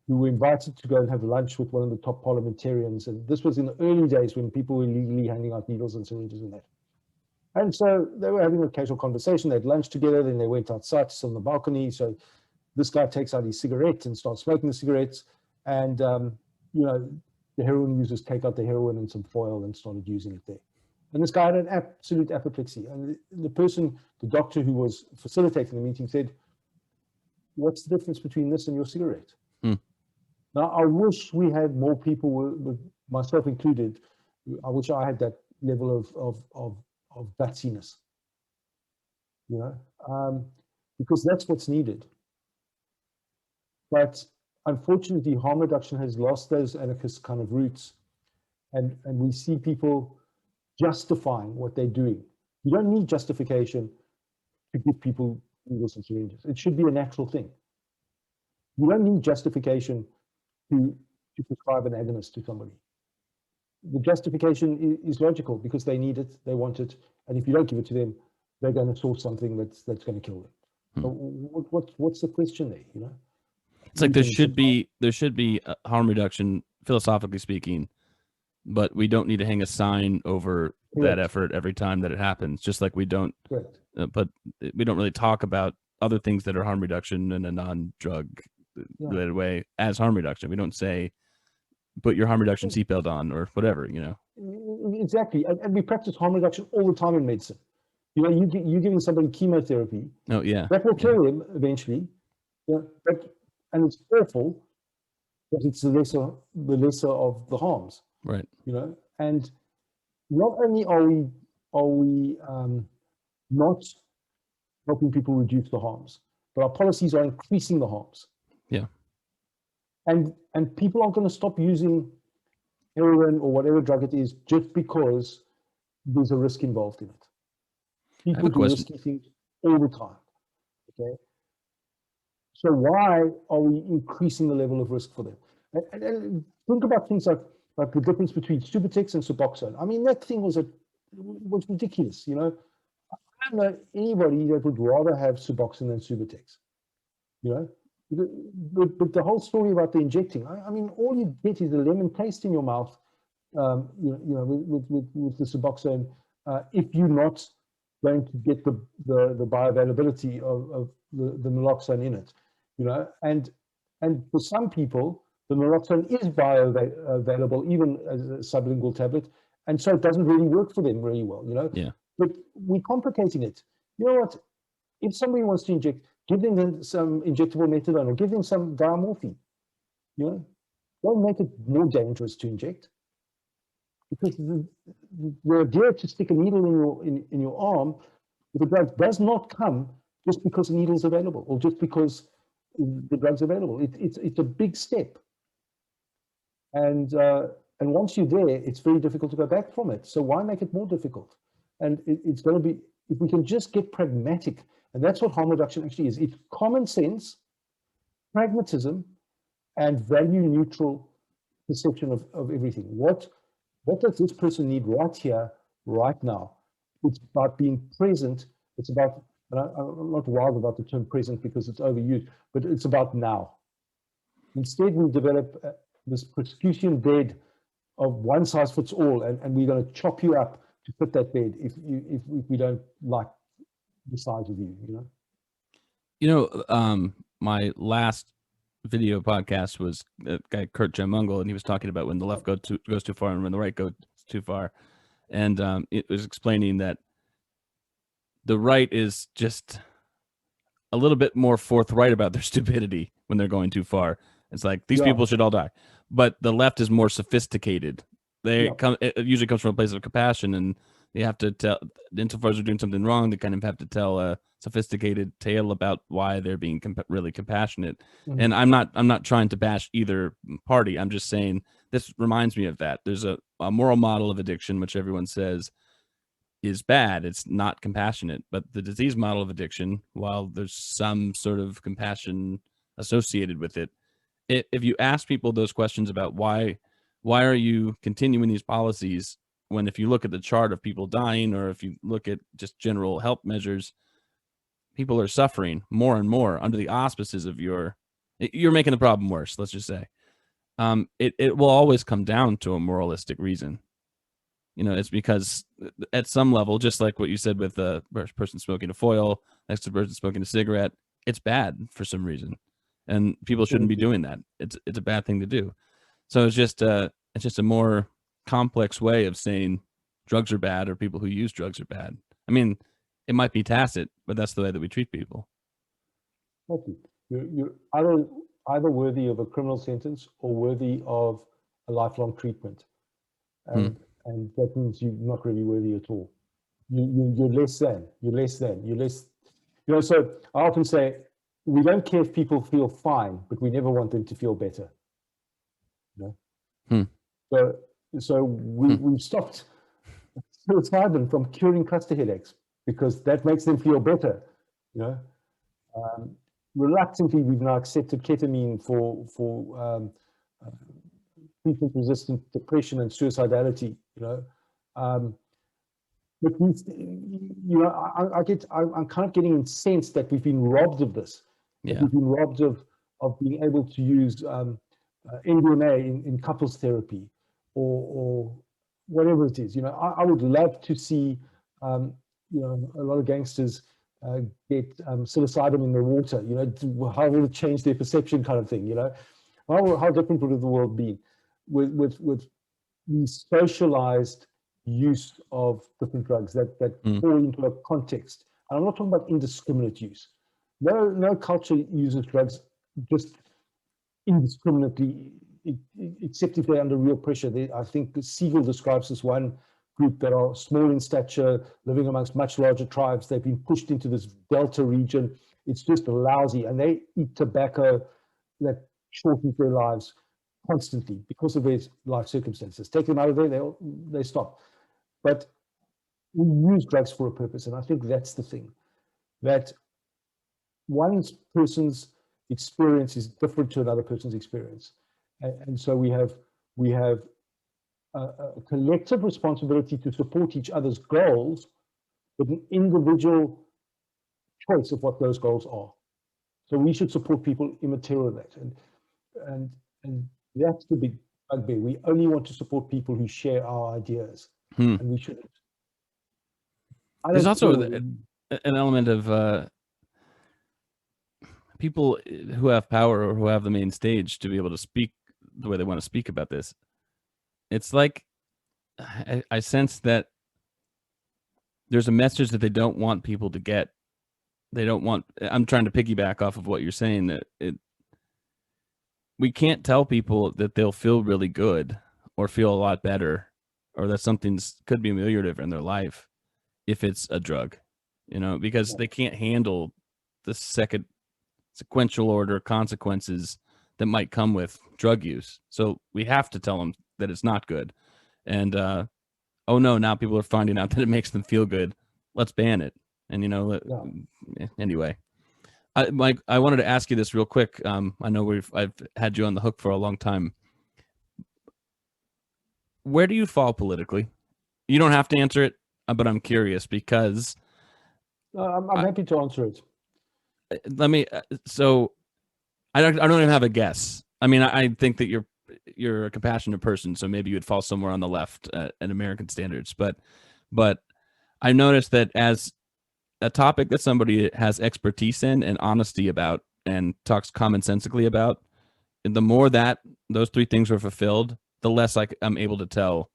who were invited to go and have lunch with one of the top parliamentarians. And this was in the early days when people were legally handing out needles and syringes and that. And so they were having a casual conversation. They had lunch together, then they went outside to sit on the balcony. So this guy takes out his cigarette and starts smoking the cigarettes. And, the heroin users take out the heroin and some foil and started using it there. And this guy had an absolute apoplexy. And the doctor who was facilitating the meeting said, "What's the difference between this and your cigarette?" Now, I wish we had more people, myself included, I wish I had that level of gutsiness, because that's what's needed. But unfortunately, harm reduction has lost those anarchist kind of roots, and we see people justifying what they're doing. You don't need justification to give people needles and syringes. It should be a natural thing. You don't need justification to prescribe an agonist to somebody. The justification is logical because they need it, they want it, and if you don't give it to them, they're going to source something that's going to kill them. So what's the question there? It's like there should be harm reduction, philosophically speaking, but we don't need to hang a sign over that effort every time that it happens. Just like we don't, but we don't really talk about other things that are harm reduction in a non-drug related way as harm reduction. We don't say, put your harm reduction seatbelt on or whatever, exactly. And we practice harm reduction all the time in medicine. You know, you're giving somebody chemotherapy. Oh yeah. That will kill him eventually. Yeah, and it's awful, but it's the lesser of the harms. Right. You know, and not only are we not helping people reduce the harms, but our policies are increasing the harms. Yeah. And people aren't going to stop using heroin or whatever drug it is just because there's a risk involved in it. People do risky things all the time. Okay. So why are we increasing the level of risk for them? And think about things like the difference between Subutex and Suboxone. I mean, that thing was ridiculous. You know, I don't know anybody that would rather have Suboxone than Subutex. You know, but the whole story about the injecting. I mean, all you get is a lemon taste in your mouth. You know, with the Suboxone, if you're not going to get the bioavailability of the naloxone in it, you know, and for some people the naloxone is bioavailable even as a sublingual tablet, and so it doesn't really work for them very well, you know. Yeah. But we're complicating it. You know what? If somebody wants to inject, give them some injectable methadone or give them some diamorphine. You know, don't make it more dangerous to inject. Because the idea to stick a needle in your arm with a drug does not come just because the needle is available or just because the drug's available. It's a big step, and once you're there, it's very difficult to go back from it. So why make it more difficult? And it's going to be, if we can just get pragmatic, and that's what harm reduction actually is. It's common sense, pragmatism, and value neutral perception of everything. What does this person need right here, right now? It's about being present. It's about, and I'm not wild about the term present because it's overused, but it's about now. Instead, we develop this prescription bed of one size fits all, and we're going to chop you up to fit that bed if we don't like the size of you, you know? You know, my last video podcast was a guy, Kurt Jamungle, and he was talking about when the left goes too far and when the right goes too far. And it was explaining that the right is just a little bit more forthright about their stupidity when they're going too far. It's like, these people should all die. But the left is more sophisticated. It usually comes from a place of compassion, and you have to tell, insofar as they're doing something wrong, they kind of have to tell a sophisticated tale about why they're being really compassionate. Mm-hmm. And I'm not trying to bash either party. I'm just saying this reminds me of that. There's a moral model of addiction, which everyone says is bad. It's not compassionate. But the disease model of addiction, while there's some sort of compassion associated with it, if you ask people those questions about why are you continuing these policies, when if you look at the chart of people dying, or if you look at just general health measures, people are suffering more and more under the auspices of you're making the problem worse, let's just say. It will always come down to a moralistic reason. You know, it's because at some level, just like what you said with the person smoking a foil next to a person smoking a cigarette, it's bad for some reason, and people shouldn't be doing that. It's a bad thing to do. So it's just a more complex way of saying drugs are bad, or people who use drugs are bad. I mean, it might be tacit, but that's the way that we treat people. Okay. You're either worthy of a criminal sentence or worthy of a lifelong treatment. And that means you're not really worthy at all. You're less than. You know, so I often say, we don't care if people feel fine, but we never want them to feel better. You know? So we've stopped psilocybin from curing cluster headaches because that makes them feel better. You know, reluctantly we've now accepted ketamine for treatment-resistant depression and suicidality. You know, but you know, I'm kind of getting incensed that we've been robbed of this. That we've been robbed of being able to use MDMA in couples therapy or whatever it is. You know, I would love to see you know, a lot of gangsters get psilocybin in their water. You know, how will it change their perception, kind of thing. You know, how different would the world be with socialized use of different drugs that fall into a context. And I'm not talking about indiscriminate use. No culture uses drugs just indiscriminately, except if they're under real pressure. I think Siegel describes this one group that are small in stature, living amongst much larger tribes. They've been pushed into this delta region. It's just lousy, and they eat tobacco that shortens their lives constantly because of their life circumstances. Take them out of there, they stop. But we use drugs for a purpose, and I think that's the thing, that one person's experience is different to another person's experience, and so we have a collective responsibility to support each other's goals, but an individual choice of what those goals are. So we should support people immaterial of that, and that's the big bugbear. We only want to support people who share our ideas, and we shouldn't. There's also an element of people who have power or who have the main stage to be able to speak the way they want to speak about this. It's like I sense that there's a message that they don't want people to get. They don't want. I'm trying to piggyback off of what you're saying, that we can't tell people that they'll feel really good or feel a lot better, or that something could be ameliorative in their life if it's a drug, because they can't handle the sequential order consequences that might come with drug use. So we have to tell them that it's not good. And oh no, now people are finding out that it makes them feel good. Let's ban it. And anyway, Mike, I wanted to ask you this real quick. I know I've had you on the hook for a long time. Where do you fall politically? You don't have to answer it, but I'm curious because I'm happy to answer it. Let me. So I don't even have a guess. I mean, I think that you're a compassionate person, so maybe you would fall somewhere on the left at American standards. But I noticed that as a topic that somebody has expertise in and honesty about and talks commonsensically about, the more that those three things are fulfilled, the less I'm able to tell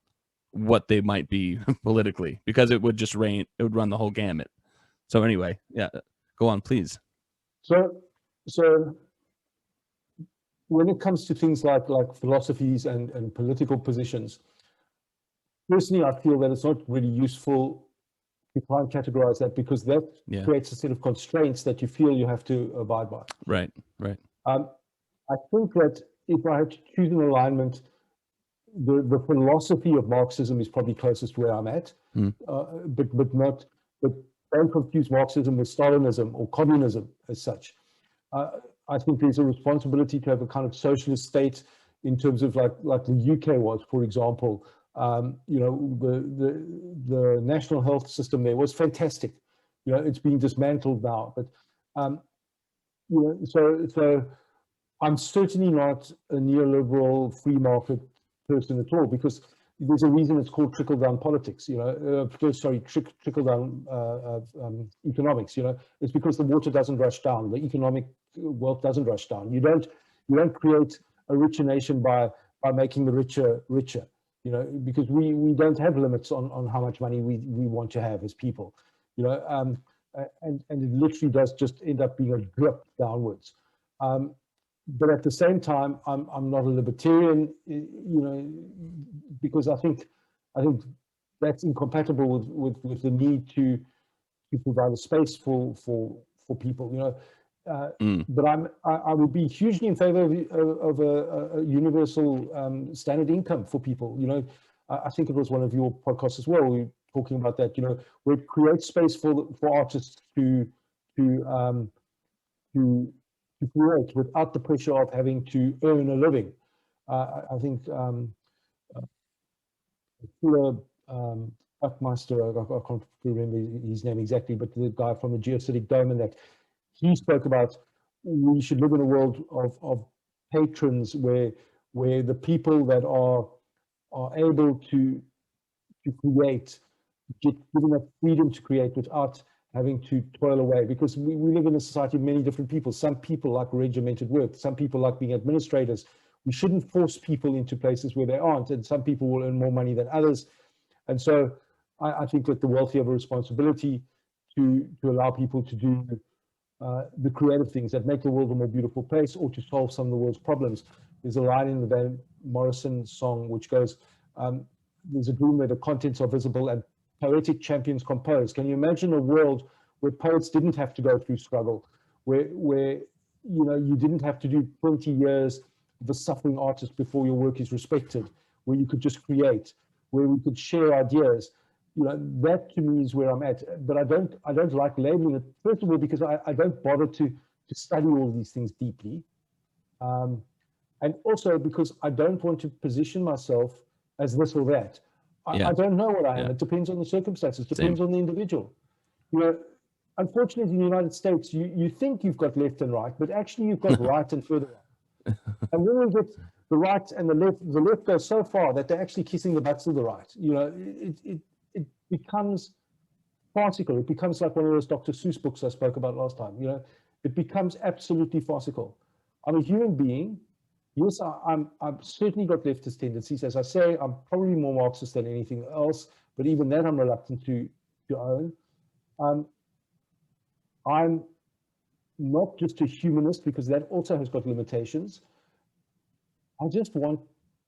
what they might be politically, because it would just it would run the whole gamut. So anyway, yeah, go on, please. So when it comes to things like philosophies and political positions, personally, I feel that it's not really useful to try and categorize that, because that creates a set of constraints that you feel you have to abide by. Right. I think that if I had to choose an alignment, the philosophy of Marxism is probably closest where I'm at, but don't confuse Marxism with Stalinism or communism as such. I think there's a responsibility to have a kind of socialist state in terms of like the UK was, for example. The national health system there was fantastic. It's being dismantled now, but so I'm certainly not a neoliberal free market person at all, because there's a reason it's called trickle down politics. Trickle down economics. It's because the water doesn't rush down, the economic wealth doesn't rush down. You don't create a richer nation by making the richer. Because we don't have limits on how much money we want to have as people, and it literally does just end up being a drip downwards. But at the same time, I'm not a libertarian, because I think that's incompatible with the need to provide a space for people, But I would be hugely in favor of a universal standard income for people. I think it was one of your podcasts as well. We were talking about that. Where it creates space for artists to create without the pressure of having to earn a living. I think Buckmaster, I can't remember his name exactly, but the guy from the Geocitic Dome, and that he spoke about, we should live in a world of patrons where the people that are able to create get given that freedom to create without having to toil away, because we live in a society of many different people. Some people like regimented work. Some people like being administrators You shouldn't force people into places where they aren't, and some people will earn more money than others. And so I think that the wealthy have a responsibility to allow people to do the creative things that make the world a more beautiful place, or to solve some of the world's problems. There's a line in the Van Morrison song which goes, there's a dream where the contents are visible and poetic champions compose. Can you imagine a world where poets didn't have to go through struggle, where you didn't have to do 20 years of a suffering artist before your work is respected, where you could just create, where we could share ideas? That to me is where I'm at. But I don't like labeling it, first of all, because I don't bother to study all of these things deeply. And also because I don't want to position myself as this or that. I don't know what I am. It depends on the circumstances, depends on the individual. Unfortunately, in the United States, you think you've got left and right, but actually you've got right and further right. And when we get the right and the left goes so far that they're actually kissing the butts of the right. It becomes farcical. It becomes like one of those Dr. Seuss books I spoke about last time. It becomes absolutely farcical. I'm a human being. Yes, I've certainly got leftist tendencies. As I say, I'm probably more Marxist than anything else, but even that I'm reluctant to own. I'm not just a humanist, because that also has got limitations. I just want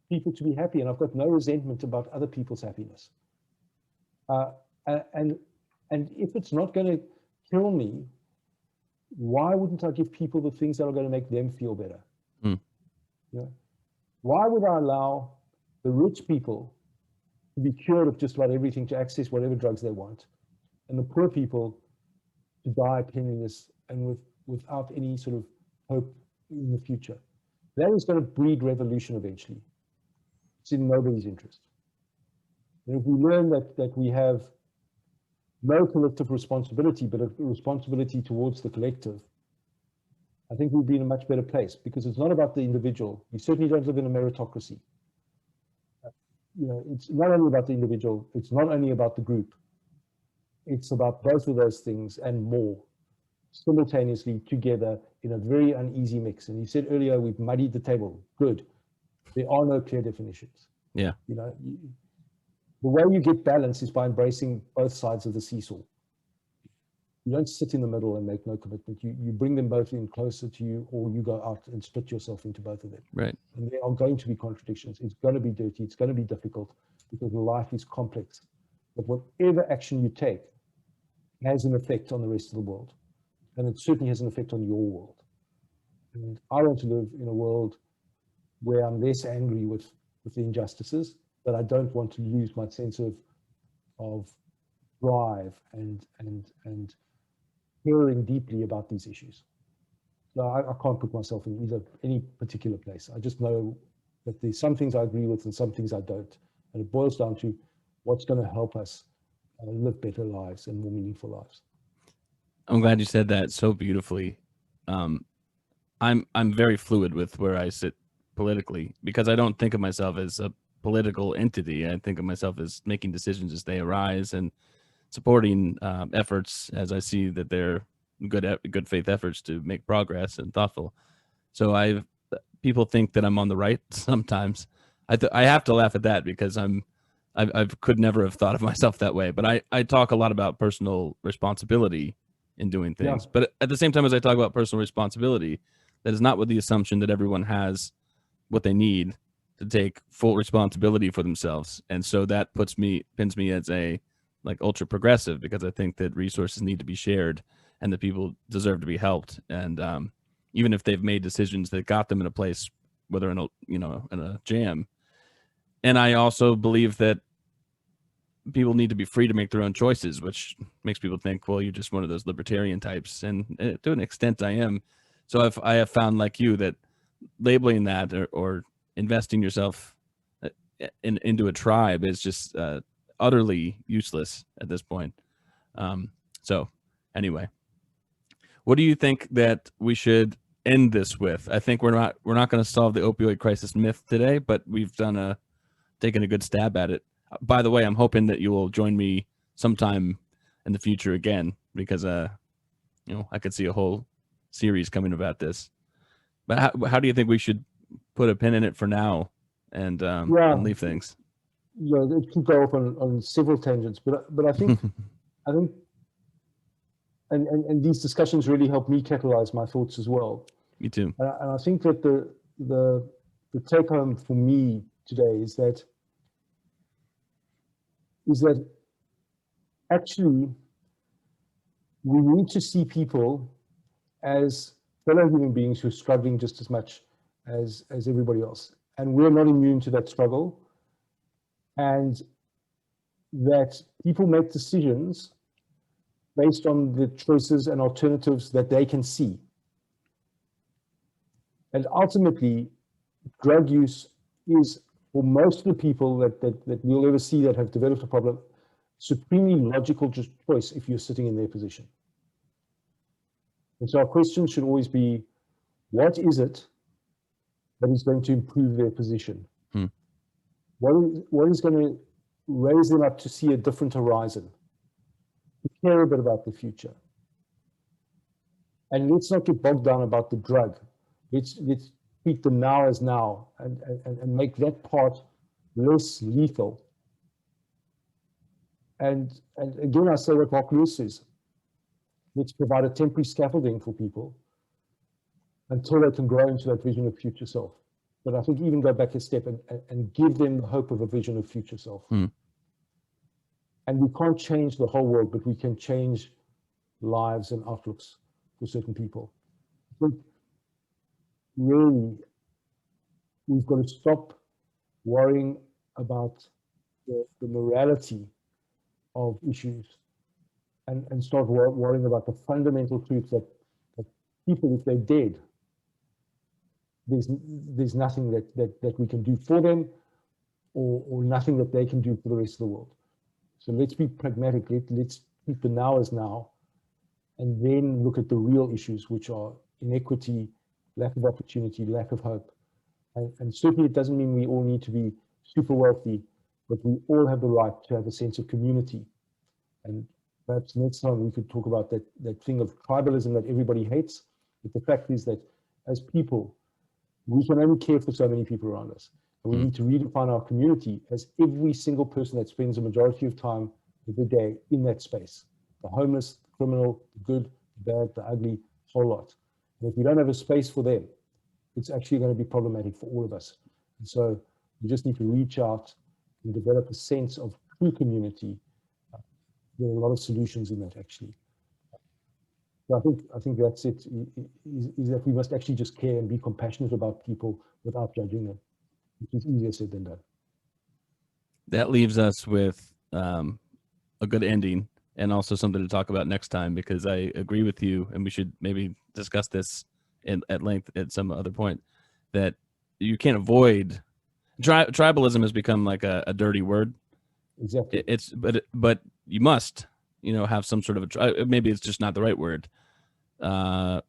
people to be happy, and I've got no resentment about other people's happiness. And if it's not going to kill me, why wouldn't I give people the things that are going to make them feel better? Why would I allow the rich people to be cured of just about everything, to access whatever drugs they want, and the poor people to die penniless and without any sort of hope in the future? That is going to breed revolution eventually. It's in nobody's interest. And if we learn that we have no collective responsibility, but a responsibility towards the collective, I think we'll be in a much better place, because it's not about the individual. We certainly don't live in a meritocracy. It's not only about the individual, it's not only about the group. It's about both of those things and more, simultaneously together in a very uneasy mix. And you said earlier, we've muddied the table. Good. There are no clear definitions. Yeah. The way you get balance is by embracing both sides of the seesaw. You don't sit in the middle and make no commitment. You bring them both in closer to you, or you go out and split yourself into both of them. Right. And there are going to be contradictions. It's going to be dirty. It's going to be difficult, because life is complex. But whatever action you take has an effect on the rest of the world. And it certainly has an effect on your world. And I want to live in a world where I'm less angry with the injustices, but I don't want to lose my sense of drive and caring deeply about these issues. So I can't put myself in any particular place. I just know that there's some things I agree with and some things I don't. And it boils down to what's going to help us live better lives and more meaningful lives. I'm glad you said that so beautifully. I'm very fluid with where I sit politically, because I don't think of myself as a political entity. I think of myself as making decisions as they arise and supporting efforts as I see that they're good faith efforts to make progress and thoughtful. So people think that I'm on the right sometimes. I have to laugh at that, because I could never have thought of myself that way. But I talk a lot about personal responsibility in doing things. Yeah. But at the same time as I talk about personal responsibility, that is not with the assumption that everyone has what they need to take full responsibility for themselves. And so that pins me as a ultra progressive, because I think that resources need to be shared and that people deserve to be helped. And even if they've made decisions that got them in a place, whether in a jam. And I also believe that people need to be free to make their own choices, which makes people think, well, you're just one of those libertarian types. And to an extent I am. So I have found, like you, that labeling that or investing yourself into a tribe is just utterly useless at this point. So anyway, what do you think that we should end this with? I think we're not going to solve the opioid crisis myth today, but we've taken a good stab at it. By the way, I'm hoping that you will join me sometime in the future again, because I could see a whole series coming about this. But how do you think we should put a pin in it for now and leave things. Yeah, it could go off on several tangents, but I think and these discussions really help me catalyze my thoughts as well. Me too. And I think that the take home for me today is that actually we need to see people as fellow human beings who are struggling just as much as everybody else. And we're not immune to that struggle. And that people make decisions based on the choices and alternatives that they can see. And ultimately, drug use is, for most of the people that we'll ever see that have developed a problem, supremely logical choice if you're sitting in their position. And so our question should always be, what is it that is going to improve their position? What is going to raise them up to see a different horizon, to care a bit about the future? And let's not get bogged down about the drug. Let's treat the now as now and make that part less lethal. And again, I say what Mark Lewis says. Let's provide a temporary scaffolding for people until they can grow into that vision of future self. But I think even go back a step and give them the hope of a vision of future self. And we can't change the whole world, but we can change lives and outlooks for certain people. I think really we've got to stop worrying about the morality of issues and start worrying about the fundamental truth that people, if they're dead, there's nothing that we can do for them or nothing that they can do for the rest of the world. So let's be pragmatic. Let's keep the now as now, and then look at the real issues, which are inequity, lack of opportunity, lack of hope. And certainly it doesn't mean we all need to be super wealthy, but we all have the right to have a sense of community. And perhaps next time we could talk about that thing of tribalism that everybody hates. But the fact is that as people, we can only care for so many people around us. And we need to redefine our community as every single person that spends a majority of time every day in that space. The homeless, the criminal, the good, the bad, the ugly, whole lot. And if we don't have a space for them, it's actually going to be problematic for all of us. And so we just need to reach out and develop a sense of true community. There are a lot of solutions in that, actually. So I think that's it, is that we must actually just care and be compassionate about people without judging them, which is easier said than done. That leaves us with a good ending and also something to talk about next time, because I agree with you, and we should maybe discuss this at length at some other point, that you can't avoid tribalism has become like a dirty word. Exactly. But you must, have some sort of maybe it's just not the right word. I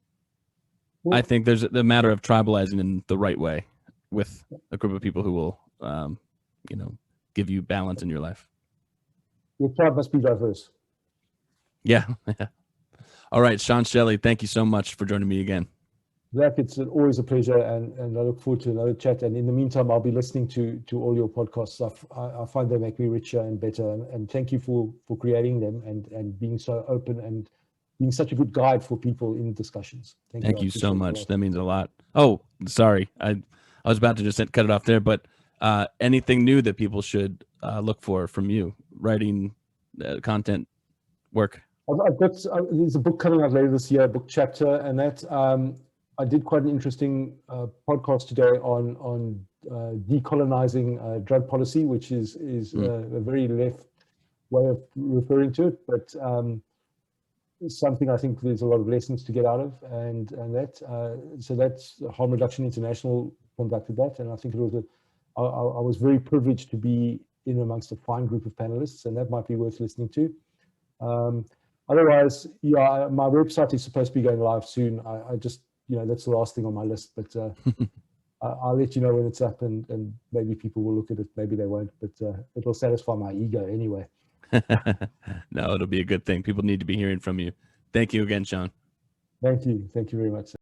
think there's the matter of tribalizing in the right way with a group of people who will, give you balance in your life. Your tribe must be diverse. Yeah. All right, Shaun Shelly, thank you so much for joining me again. Zach, it's always a pleasure, and I look forward to another chat. And in the meantime, I'll be listening to all your podcasts. I find they make me richer and better. And thank you for creating them and being so open and being such a good guide for people in discussions. Thank you so much. That means a lot. Oh, sorry. I was about to just cut it off there, but anything new that people should look for from you, writing content, work? I've got there's a book coming out later this year, a book chapter, and that I did quite an interesting podcast today on decolonizing drug policy, which is a very left way of referring to it, but it's something I think there's a lot of lessons to get out of, and that so that's Harm Reduction International conducted that, and I think it was I was very privileged to be in amongst a fine group of panelists, and that might be worth listening to. Otherwise, yeah, my website is supposed to be going live soon. I just, that's the last thing on my list, but I'll let you know when it's up, and maybe people will look at it, maybe they won't, but it'll satisfy my ego anyway. No, it'll be a good thing. People need to be hearing from you. Thank you again, Shaun. Thank you. Thank you very much.